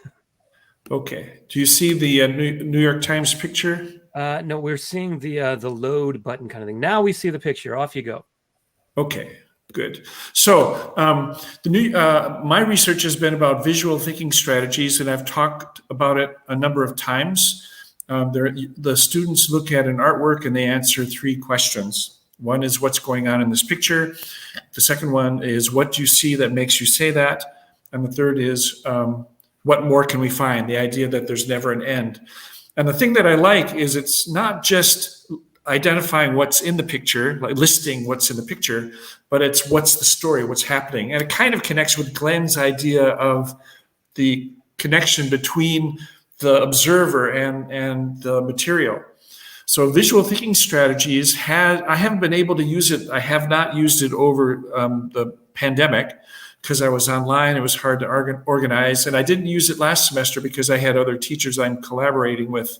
[SPEAKER 2] Okay. Do you see the New York Times picture?
[SPEAKER 3] No, we're seeing the load button kind of thing. Now we see the picture. Off you go.
[SPEAKER 2] Okay, good. So my research has been about visual thinking strategies, and I've talked about it a number of times. The students look at an artwork and they answer 3 questions. One is what's going on in this picture. The second one is what do you see that makes you say that? And the third is what more can we find? The idea that there's never an end. And the thing that I like is it's not just identifying what's in the picture, like listing what's in the picture, but it's what's the story, what's happening. And it kind of connects with Glenn's idea of the connection between the observer and the material. So visual thinking strategies I haven't been able to use it. I have not used it over the pandemic because I was online. It was hard to organize. And I didn't use it last semester because I had other teachers I'm collaborating with.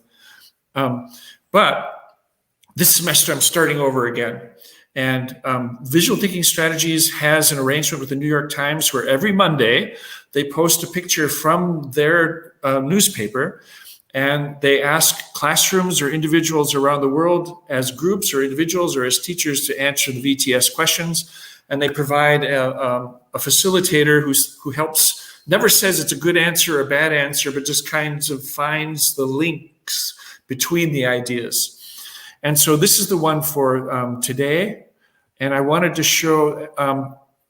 [SPEAKER 2] But this semester I'm starting over again. And Visual Thinking Strategies has an arrangement with the New York Times where every Monday they post a picture from their newspaper. And they ask classrooms or individuals around the world as groups or individuals or as teachers to answer the VTS questions. And they provide a facilitator who helps, never says it's a good answer or a bad answer, but just kind of finds the links between the ideas. And so this is the one for today. And I wanted to show,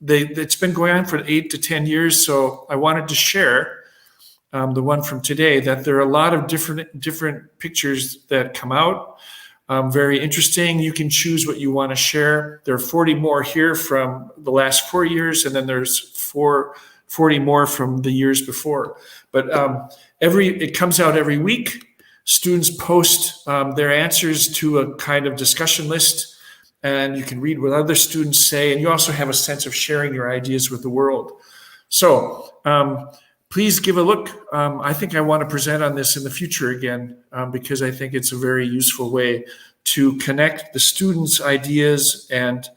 [SPEAKER 2] it's been going on for 8 to 10 years. So I wanted to share the one from today, that there are a lot of different pictures that come out. very interesting. You can choose what you want to share. There are 40 more here from the last 4 years, and then there's 40 more from the years before. But it comes out every week. Students post their answers to a kind of discussion list, and you can read what other students say, and you also have a sense of sharing your ideas with the world. So please give a look. I think I want to present on this in the future again, because I think it's a very useful way to connect the students' ideas and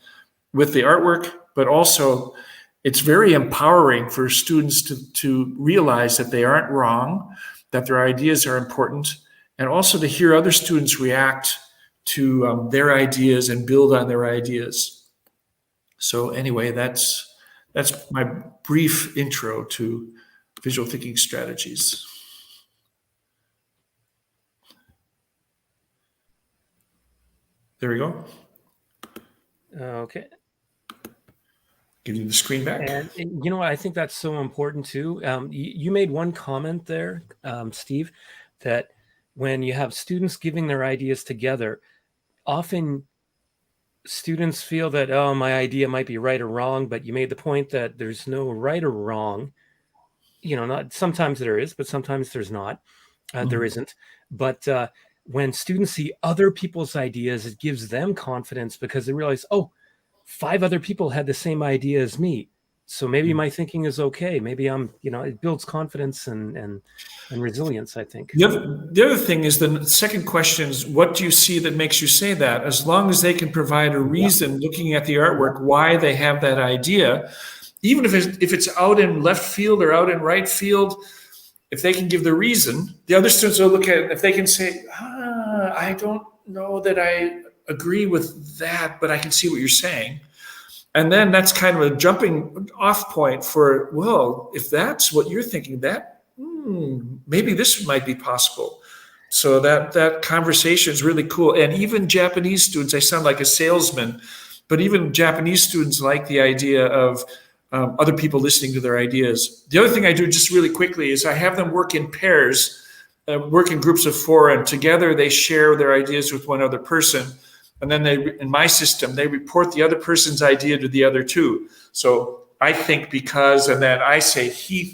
[SPEAKER 2] with the artwork, but also it's very empowering for students to realize that they aren't wrong, that their ideas are important, and also to hear other students react to their ideas and build on their ideas. So anyway, that's my brief intro to visual thinking strategies. There we go.
[SPEAKER 3] Okay.
[SPEAKER 2] Give you the screen back.
[SPEAKER 3] And you know what? I think that's so important too. You made one comment there, Steve, that when you have students giving their ideas together, often students feel that, oh, my idea might be right or wrong, but you made the point that there's no right or wrong. Not sometimes there is, but sometimes there's not. There isn't. But when students see other people's ideas, it gives them confidence because they realize, oh, 5 other people had the same idea as me. So maybe my thinking is okay. Maybe it builds confidence and resilience, I think.
[SPEAKER 2] The other thing is the second question is, what do you see that makes you say that? As long as they can provide a reason, looking at the artwork, why they have that idea, even if it's out in left field or out in right field, if they can give the reason, the other students will look at it. If they can say, I don't know that I agree with that, but I can see what you're saying. And then that's kind of a jumping off point for, well, if that's what you're thinking, maybe this might be possible. So that conversation is really cool. And even Japanese students, I sound like a salesman, but even Japanese students like the idea of other people listening to their ideas. The other thing I do just really quickly is I have them work in pairs, work in groups of 4, and together they share their ideas with one other person. And then in my system, they report the other person's idea to the other 2. So I think because, and then I say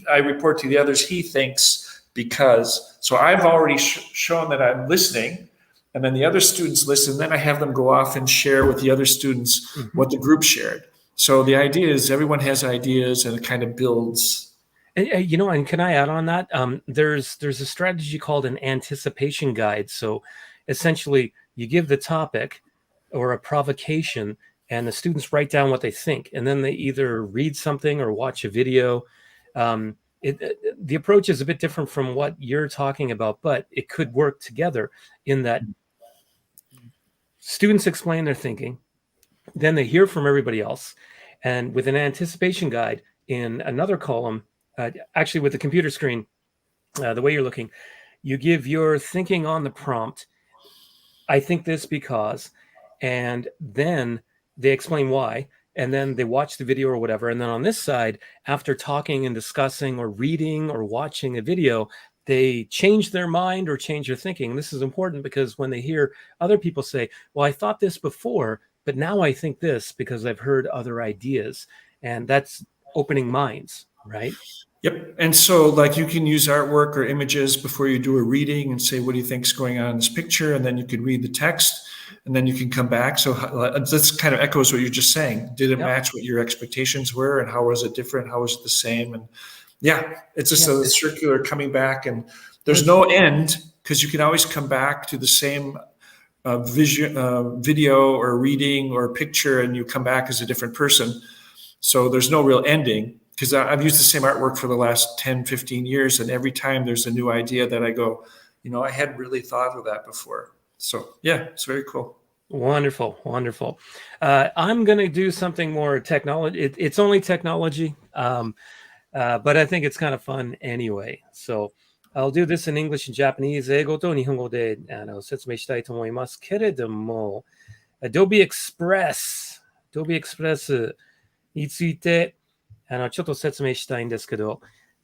[SPEAKER 2] I report to the others, he thinks because. So I've already shown that I'm listening, and then the other students listen. Then I have them go off and share with the other students what the group shared. So the idea is everyone has ideas, and it kind of builds.
[SPEAKER 3] And can I add on that? There's a strategy called an anticipation guide. So essentially, you give the topic or a provocation, and the students write down what they think, and then they either read something or watch a video. The approach is a bit different from what you're talking about, but it could work together in that students explain their thinking, then they hear from everybody else, and with an anticipation guide in another column, actually with the computer screen, the way you're looking, you give your thinking on the prompt. I think this because, and then they explain why, and then they watch the video or whatever. And then on this side, after talking and discussing or reading or watching a video, they change their mind or change their thinking. And this is important because when they hear other people say, well, I thought this before, but now I think this because I've heard other ideas. And that's opening minds, right?
[SPEAKER 2] Yep. And so like you can use artwork or images before you do a reading and say, what do you think is going on in this picture? And then you can read the text and then you can come back. So this kind of echoes what you're just saying. Did it match what your expectations were? And how was it different? How was it the same? And yeah, it's just a circular coming back, and there's no end because you can always come back to the same video or reading or picture, and you come back as a different person. So there's no real ending because I've used the same artwork for the last 10, 15 years. And every time there's a new idea that I go, I hadn't really thought of that before. So yeah, it's very cool.
[SPEAKER 3] Wonderful. Wonderful. I'm going to do something more technology. It's only technology, but I think it's kind of fun anyway. So I'll do this in English and Japanese. 英語と日本語で説明したいと思いますけれども、Adobe Express についてちょっと説明したいんですけど、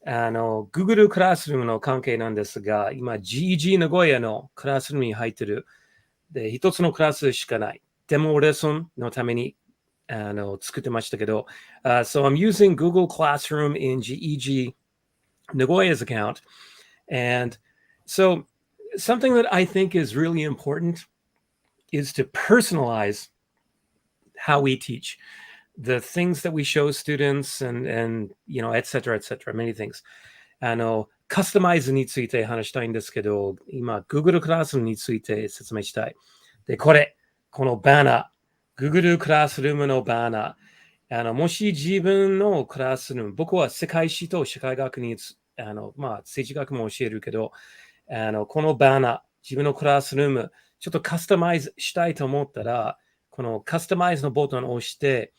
[SPEAKER 3] Google クラスルームの関係なんですが、今 GG 名古屋のクラスルームに入ってるで、一つのクラスしかない。デモレッスンのために作ってましたけど、so I'm using Google Classroom in GEG Nagoya's account. And so something that I think is really important is to personalize how we teach, the things that we show students and et cetera, many things. カスタマイズについて話したいんですけど、今、Google クラスルームについて説明したい。で、このバナー、Google クラスルームのバナー、もし自分のクラスルーム、僕は世界史と社会学に、政治学も教えるけど、このバナー、自分のクラスルーム、ちょっとカスタマイズしたいと思ったら、このカスタマイズのボタンを押して、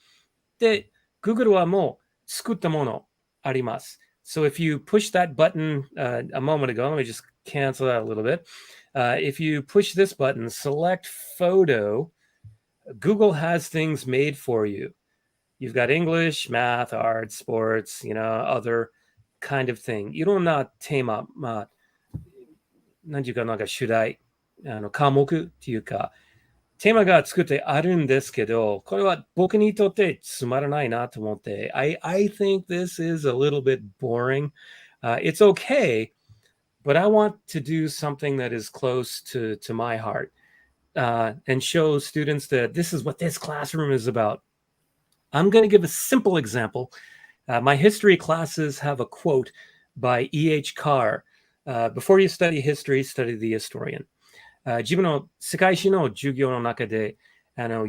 [SPEAKER 3] で、Google はもう作ったものあります。So if you push that button a moment ago, let me just cancel that a little bit. If you push this button, select photo, Google has things made for you. You've got English, math, art, sports, other kind of thing. いろんなテーマ、なんていうか、なんか主題、科目っていうか、テーマが作ってあるんですけど、これは僕にとってつまらないなと思って、I think this is a little bit boring. It's okay, but I want to do something that is close to my heart and show students that this is what this classroom is about. I'm going to give a simple example. My history classes have a quote by E.H. Carr. Before you study history, study the historian. 自分の世界史の授業の中で、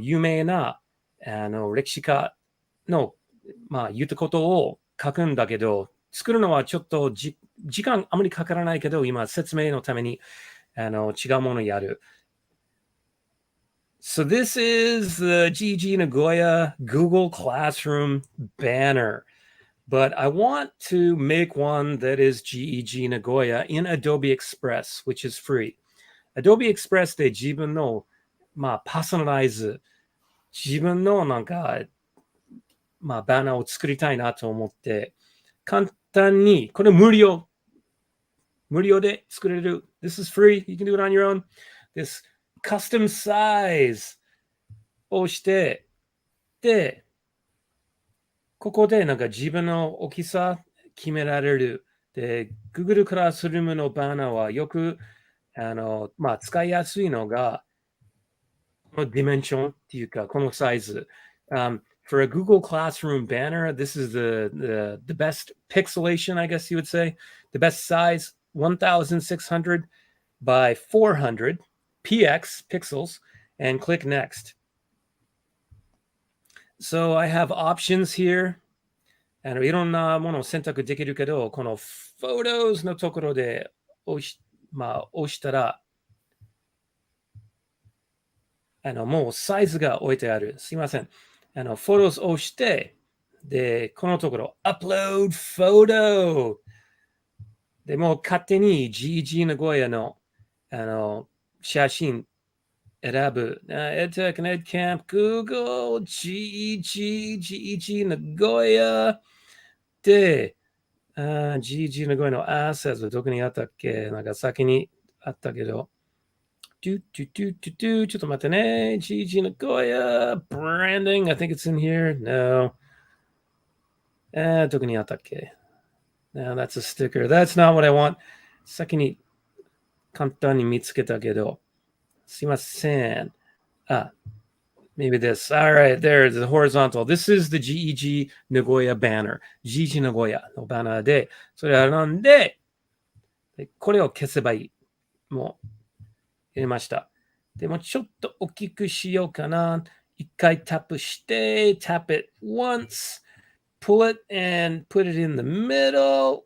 [SPEAKER 3] 有名な歴史家の、言ったことを書くんだけど、作るのはちょっと時間あまりかからないけど、今説明のために違うものをやる。So this is the GG Nagoya Google Classroom banner. But I want to make one that is GEG Nagoya in Adobe Express, which is free. Adobe Express で自分の、パーソナライズ、自分のなんか、バナーを作りたいなと思って、簡単に、これ無料で作れる。This is free. You can do it on your own. This custom size をして、で、ここでなんか自分の大きさ決められる。で、Google クラスルームのバナーはよく使いやすいのが、このディメンションっていうか、このサイズ。For a Google Classroom banner, this is the best pixelation, I guess you would say. The best size, 1,600 by 400 px pixels, and click next. So I have options here. いろんなものを選択できるけど、この Photos のところで押したら、もうサイズが置いてある。すいません。Photos を押して、で、このところ、Upload Photo! で、もう勝手に GG 名古屋の、写真選ぶ。EdTech and EdCamp, Google, GG 名古屋で、GG 名古屋の Assets はどこにあったっけ？なんか先にあったけど。ちょっと待ってね。GG 名古屋 Branding, I think it's in here. No. どこにあったっけ？ No, that's a sticker. That's not what I want. 先に簡単に見つけたけど。すいません。Maybe this. All right, there's the horizontal. This is the GEG Nagoya banner. GG Nagoya のバナーで、それを選んで、これを消せばいい。もう、入れました。でもちょっと大きくしようかな。一回タップして、tap it once, pull it and put it in the middle.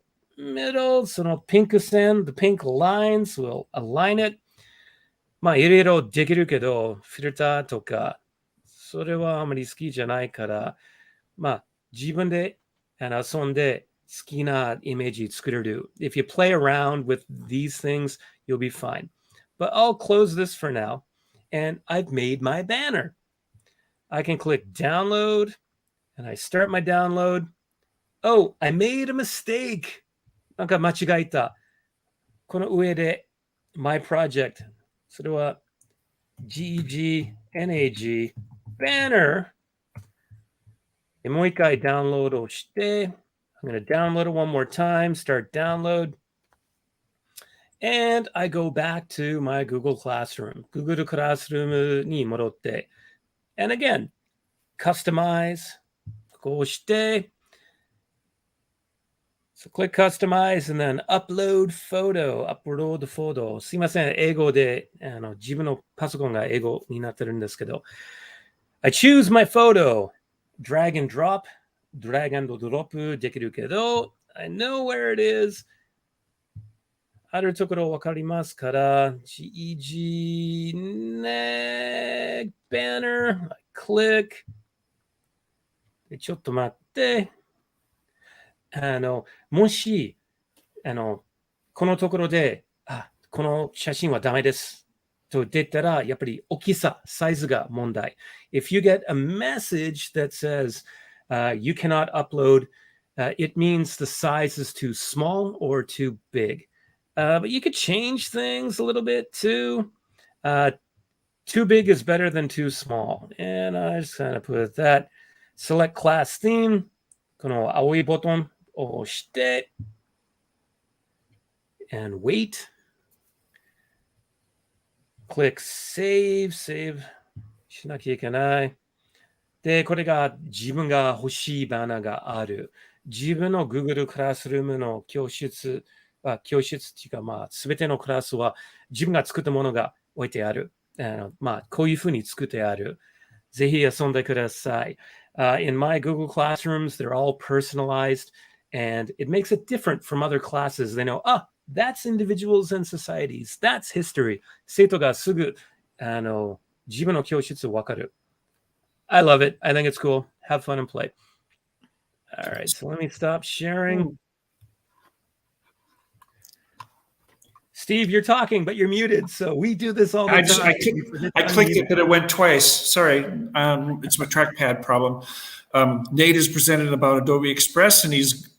[SPEAKER 3] そのピンク線、the pink lines will align it. いろいろできるけど、フィルターとか、それはあまり好きじゃないから、自分で遊んで好きなイメージ作れる。If you play around with these things, you'll be fine. But I'll close this for now, and I've made my banner. I can click download, and I start my download. Oh, I made a mistake. なんか間違えた。この上で my project. それは GEG, NAG, banner. でもう一回ダウンロードをして、I'm going to download it one more time, start download. And I go back to my Google Classroom. Google Classroom に戻って。And again, customize. こうして、So click customize and then upload photo, upload photo. すいません、英語で自分のパソコンが英語になってるんですけど。I choose my photo. Drag and drop. Drag and drop できるけど、I know where it is. あるところわかりますから、GEG neck banner. I click. でちょっと待って。もし、このところで、この写真はダメです。と出たら、やっぱり大きさ、サイズが問題。If you get a message that says, you cannot upload, it means the size is too small or too big. But you could change things a little bit too. Too big is better than too small. And I just kind of put that. Select class theme. この青いボタンを押して、and wait. Click save しなきゃいけない。で、これが自分が欲しいバナーがある。自分の Google クラスルームの教室っていうか、すべてのクラスは自分が作ったものが置いてある。こういうふうに作ってある。ぜひ遊んでください。In my Google Classrooms, they're all personalized, and it makes it different from other classes. They know, that's individuals and societies. That's history. 生徒がすぐ自分の教室わかる。I love it. I think it's cool. Have fun and play. All right, so let me stop sharing. Steve, you're talking, but you're muted. So we do this all the time.
[SPEAKER 2] I clicked it, but it went twice. Sorry. It's my trackpad problem. Nate has presented about Adobe Express, and he's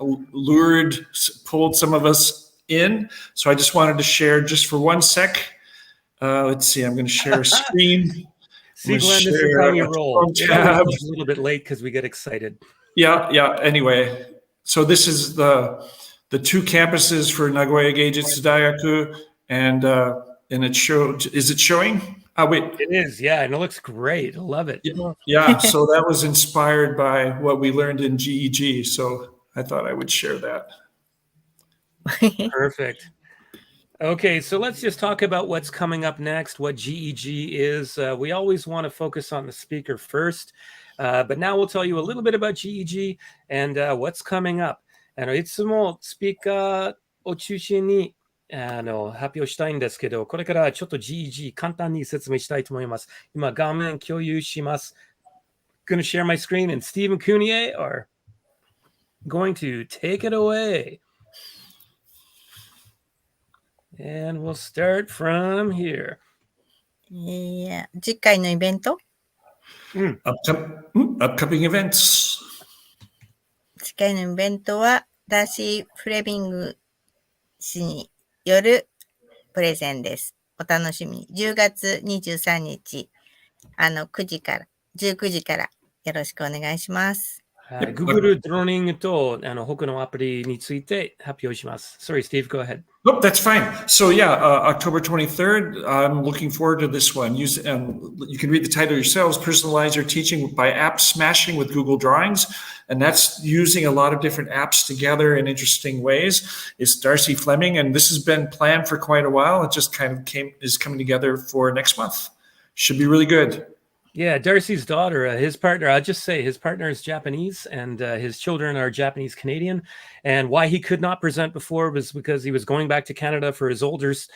[SPEAKER 2] pulled some of us in. So I just wanted to share just for 1 sec. Let's see. I'm going to share a screen.
[SPEAKER 3] See, Glenn, this is how you roll. It's a little bit late because we get excited.
[SPEAKER 2] Yeah. Anyway, so this is the 2 campuses for Nagoya Geijutsu Daikaku, and it showed. Is it showing? Wait.
[SPEAKER 3] It is, yeah, and it looks great. I love it.
[SPEAKER 2] Yeah. So that was inspired by what we learned in GEG. So I thought I would share that.
[SPEAKER 3] Perfect. Okay, so let's just talk about what's coming up next, what GEG is. We always want to focus on the speaker first, but now we'll tell you a little bit about GEG and what's coming up. いつもスピーカーを中心に発表したいんですけど、これからちょっと GEG 簡単に説明したいと思います。今画面共有します。Going to share my screen and Steve and Kunier are going to take it away. And we'll start from here.
[SPEAKER 1] 次回のイベント、
[SPEAKER 2] Upcoming events.
[SPEAKER 1] 次回のイベントは、ダーシー・フレミング氏によるプレゼンです。お楽しみに。10月23日、19時からよろしくお願いします。
[SPEAKER 3] Google ドローニングと他のアプリについて発表します。Sorry, Steve, go ahead.
[SPEAKER 2] Nope, that's fine. So October 23rd, I'm looking forward to this one. You can read the title yourselves, Personalize Your Teaching by App Smashing with Google Drawings. And that's using a lot of different apps together in interesting ways. It's Darcy Fleming, and this has been planned for quite a while. It just kind of is coming together for next month. Should be really good.
[SPEAKER 3] Yeah, Darcy's daughter, his partner, I'll just say his partner is Japanese and his children are Japanese Canadian. And why he could not present before was because he was going back to Canada for his oldest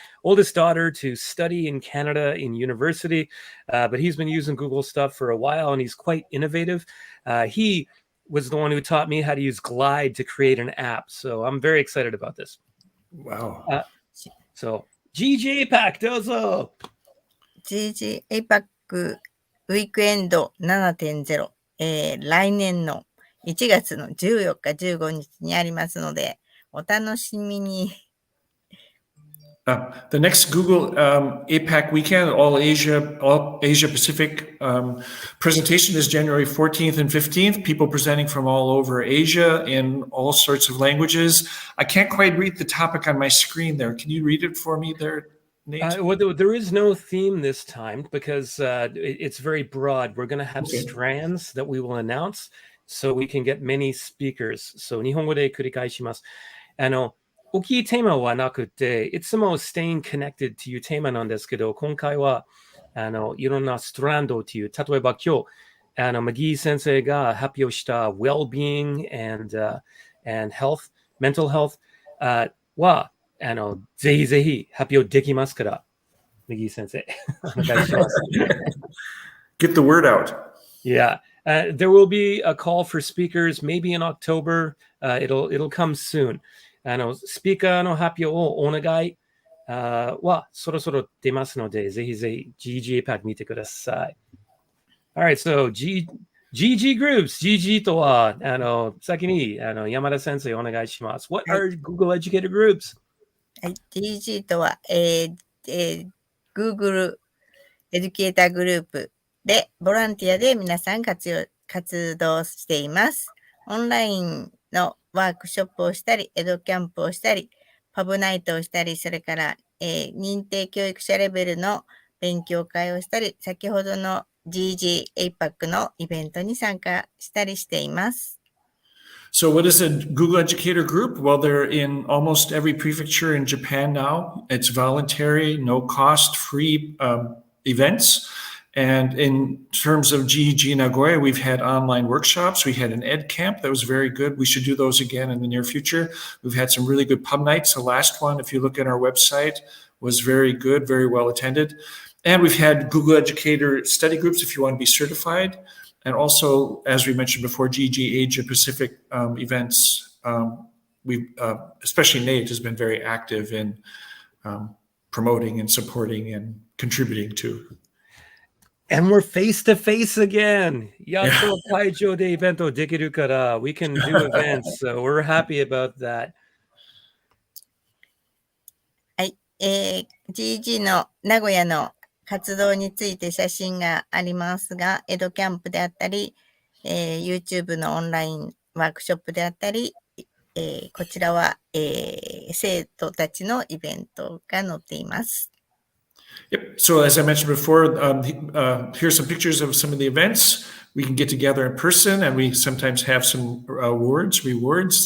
[SPEAKER 3] daughter to study in Canada in university. But he's been using Google stuff for a while and he's quite innovative. He was the one who taught me how to use Glide to create an app. So I'm very excited about this.
[SPEAKER 2] Wow.
[SPEAKER 3] So GG APAC, dozo!
[SPEAKER 1] GG APACウィークエンド 7.0、来年の1月の14日、15日にありますので、お楽しみに。
[SPEAKER 2] The next Google APAC weekend, all Asia Pacific presentation is January 14th and 15th. People presenting from all over Asia in all sorts of languages. I can't quite read the topic on my screen there. Can you read it for me there, Nate?
[SPEAKER 3] Well, there is no theme this time because it's very broad. We're going to have strands that we will announce so we can get many speakers. So 日本語で繰り返します。大きいテーマはなくて、いつも staying connected というテーマなんですけど、今回はいろんなストランドという、例えば今日、マギー先生が発表した well-being and health, mental health は、ぜひぜひ発表できますから、マギー先生、お願いします。
[SPEAKER 2] Get the word out.
[SPEAKER 3] Yeah. There will be a call for speakers maybe in October. It'll come soon. スピーカーの発表をお願いはそろそろ出ますので、ぜひぜひ GG パック見てください。Alright, so GG groups. GG とは、先に山田先生お願いします。What are Google Educator Groups?
[SPEAKER 1] はい、GG とは、Google エデュケーターグループで、ボランティアで皆さん活動しています。オンラインのワークショップをしたり、エドキャンプをしたり、パブナイトをしたり、それから、認定教育者レベルの勉強会をしたり、先ほどの GG APAC のイベントに参加したりしています。
[SPEAKER 2] So what is a Google Educator Group? Well, they're in almost every prefecture in Japan now. It's voluntary, no cost, free events. And in terms of GEG Nagoya, we've had online workshops. We had an ed camp that was very good. We should do those again in the near future. We've had some really good pub nights. The last one, if you look at our website, was very good, very well attended. And we've had Google Educator study groups if you want to be certified. And also, as we mentioned before, GEG Asia Pacific events. We've, especially Nate, has been very active in promoting and supporting and contributing to.
[SPEAKER 3] And we're face to face again. やっと会場でイベントできるから、we can do events. So we're happy about that.
[SPEAKER 1] はい、GG の名古屋の活動について写真がありますが、エドキャンプであったり、YouTube のオンラインワークショップであったり、こちらは、生徒たちのイベントが載っています。
[SPEAKER 2] Yep. So as I mentioned before, here's some pictures of some of the events. We can get together in person, and we sometimes have some rewards,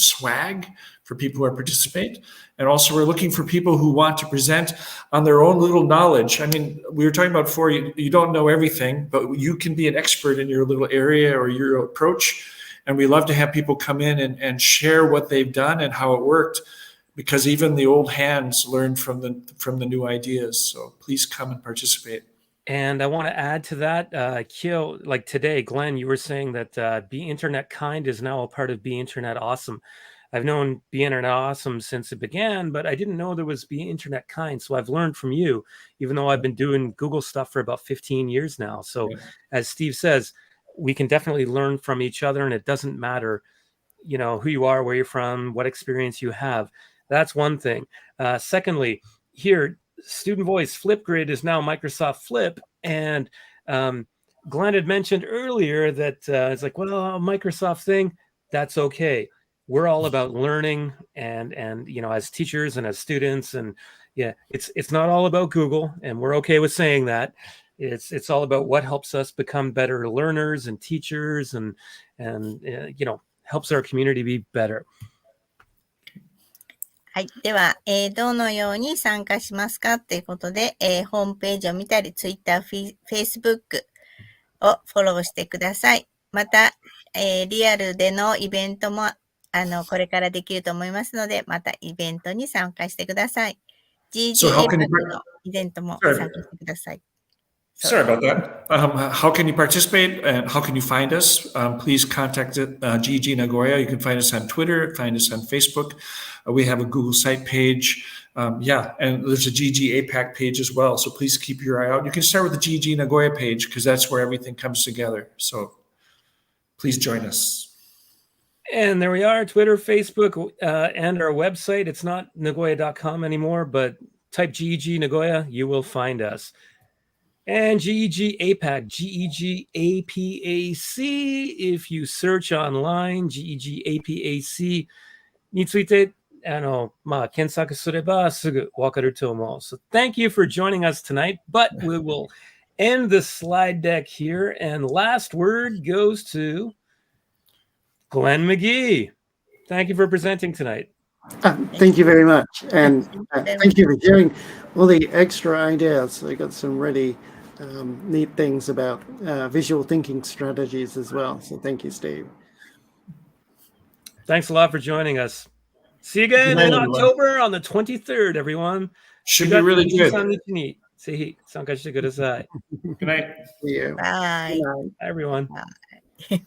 [SPEAKER 2] swag for people who participate. And also we're looking for people who want to present on their own little knowledge. I mean, we were talking about before, you don't know everything, but you can be an expert in your little area or your approach. And we love to have people come in and share what they've done and how it worked. Because even the old hands learn from the new ideas. So please come and participate.
[SPEAKER 3] And I want to add to that, Kyo, like today, Glenn, you were saying that Be Internet Kind is now a part of Be Internet Awesome. I've known Be Internet Awesome since it began, but I didn't know there was Be Internet Kind. So I've learned from you, even though I've been doing Google stuff for about 15 years now. So as Steve says, we can definitely learn from each other, and it doesn't matter, who you are, where you're from, what experience you have. That's one thing. Secondly, here, Student Voice Flipgrid is now Microsoft Flip. And Glenn had mentioned earlier that it's like, well, a Microsoft thing, that's okay. We're all about learning and as teachers and as students. And yeah, it's not all about Google. And we're okay with saying that. It's all about what helps us become better learners and teachers and helps our community be better.
[SPEAKER 1] はい。では、どのように参加しますかということで、ホームページを見たり、Twitter、Facebook をフォローしてください。また、リアルでのイベントも、これからできると思いますので、またイベントに参加してください。GG のイベントも参加してください。
[SPEAKER 2] Sorry about that. How can you participate and how can you find us? Please contact GG Nagoya. You can find us on Twitter, find us on Facebook. We have a Google site page. And there's a GG APAC page as well. So please keep your eye out. You can start with the GG Nagoya page because that's where everything comes together. So please join us.
[SPEAKER 3] And there we are, Twitter, Facebook, and our website. It's not nagoya.com anymore, but type GEG Nagoya, you will find us. And GEG APAC, GEG APAC, if you search online, GEG APAC について検索すればすぐわかると思う. So thank you for joining us tonight, but we will end the slide deck here, and last word goes to Glenn McGee. Thank you for presenting tonight.
[SPEAKER 4] Thank you very much. And thank you for sharing all the extra ideas. I got some really neat things about visual thinking strategies as well. So thank you, Steve.
[SPEAKER 3] Thanks a lot for joining us. See you again in October on the 23rd, everyone.
[SPEAKER 2] Should be really good.
[SPEAKER 3] 23日にぜひ参加してください.
[SPEAKER 2] Good night.
[SPEAKER 4] See you.
[SPEAKER 1] Bye.
[SPEAKER 4] Good night.
[SPEAKER 3] Hi, everyone.
[SPEAKER 1] Bye.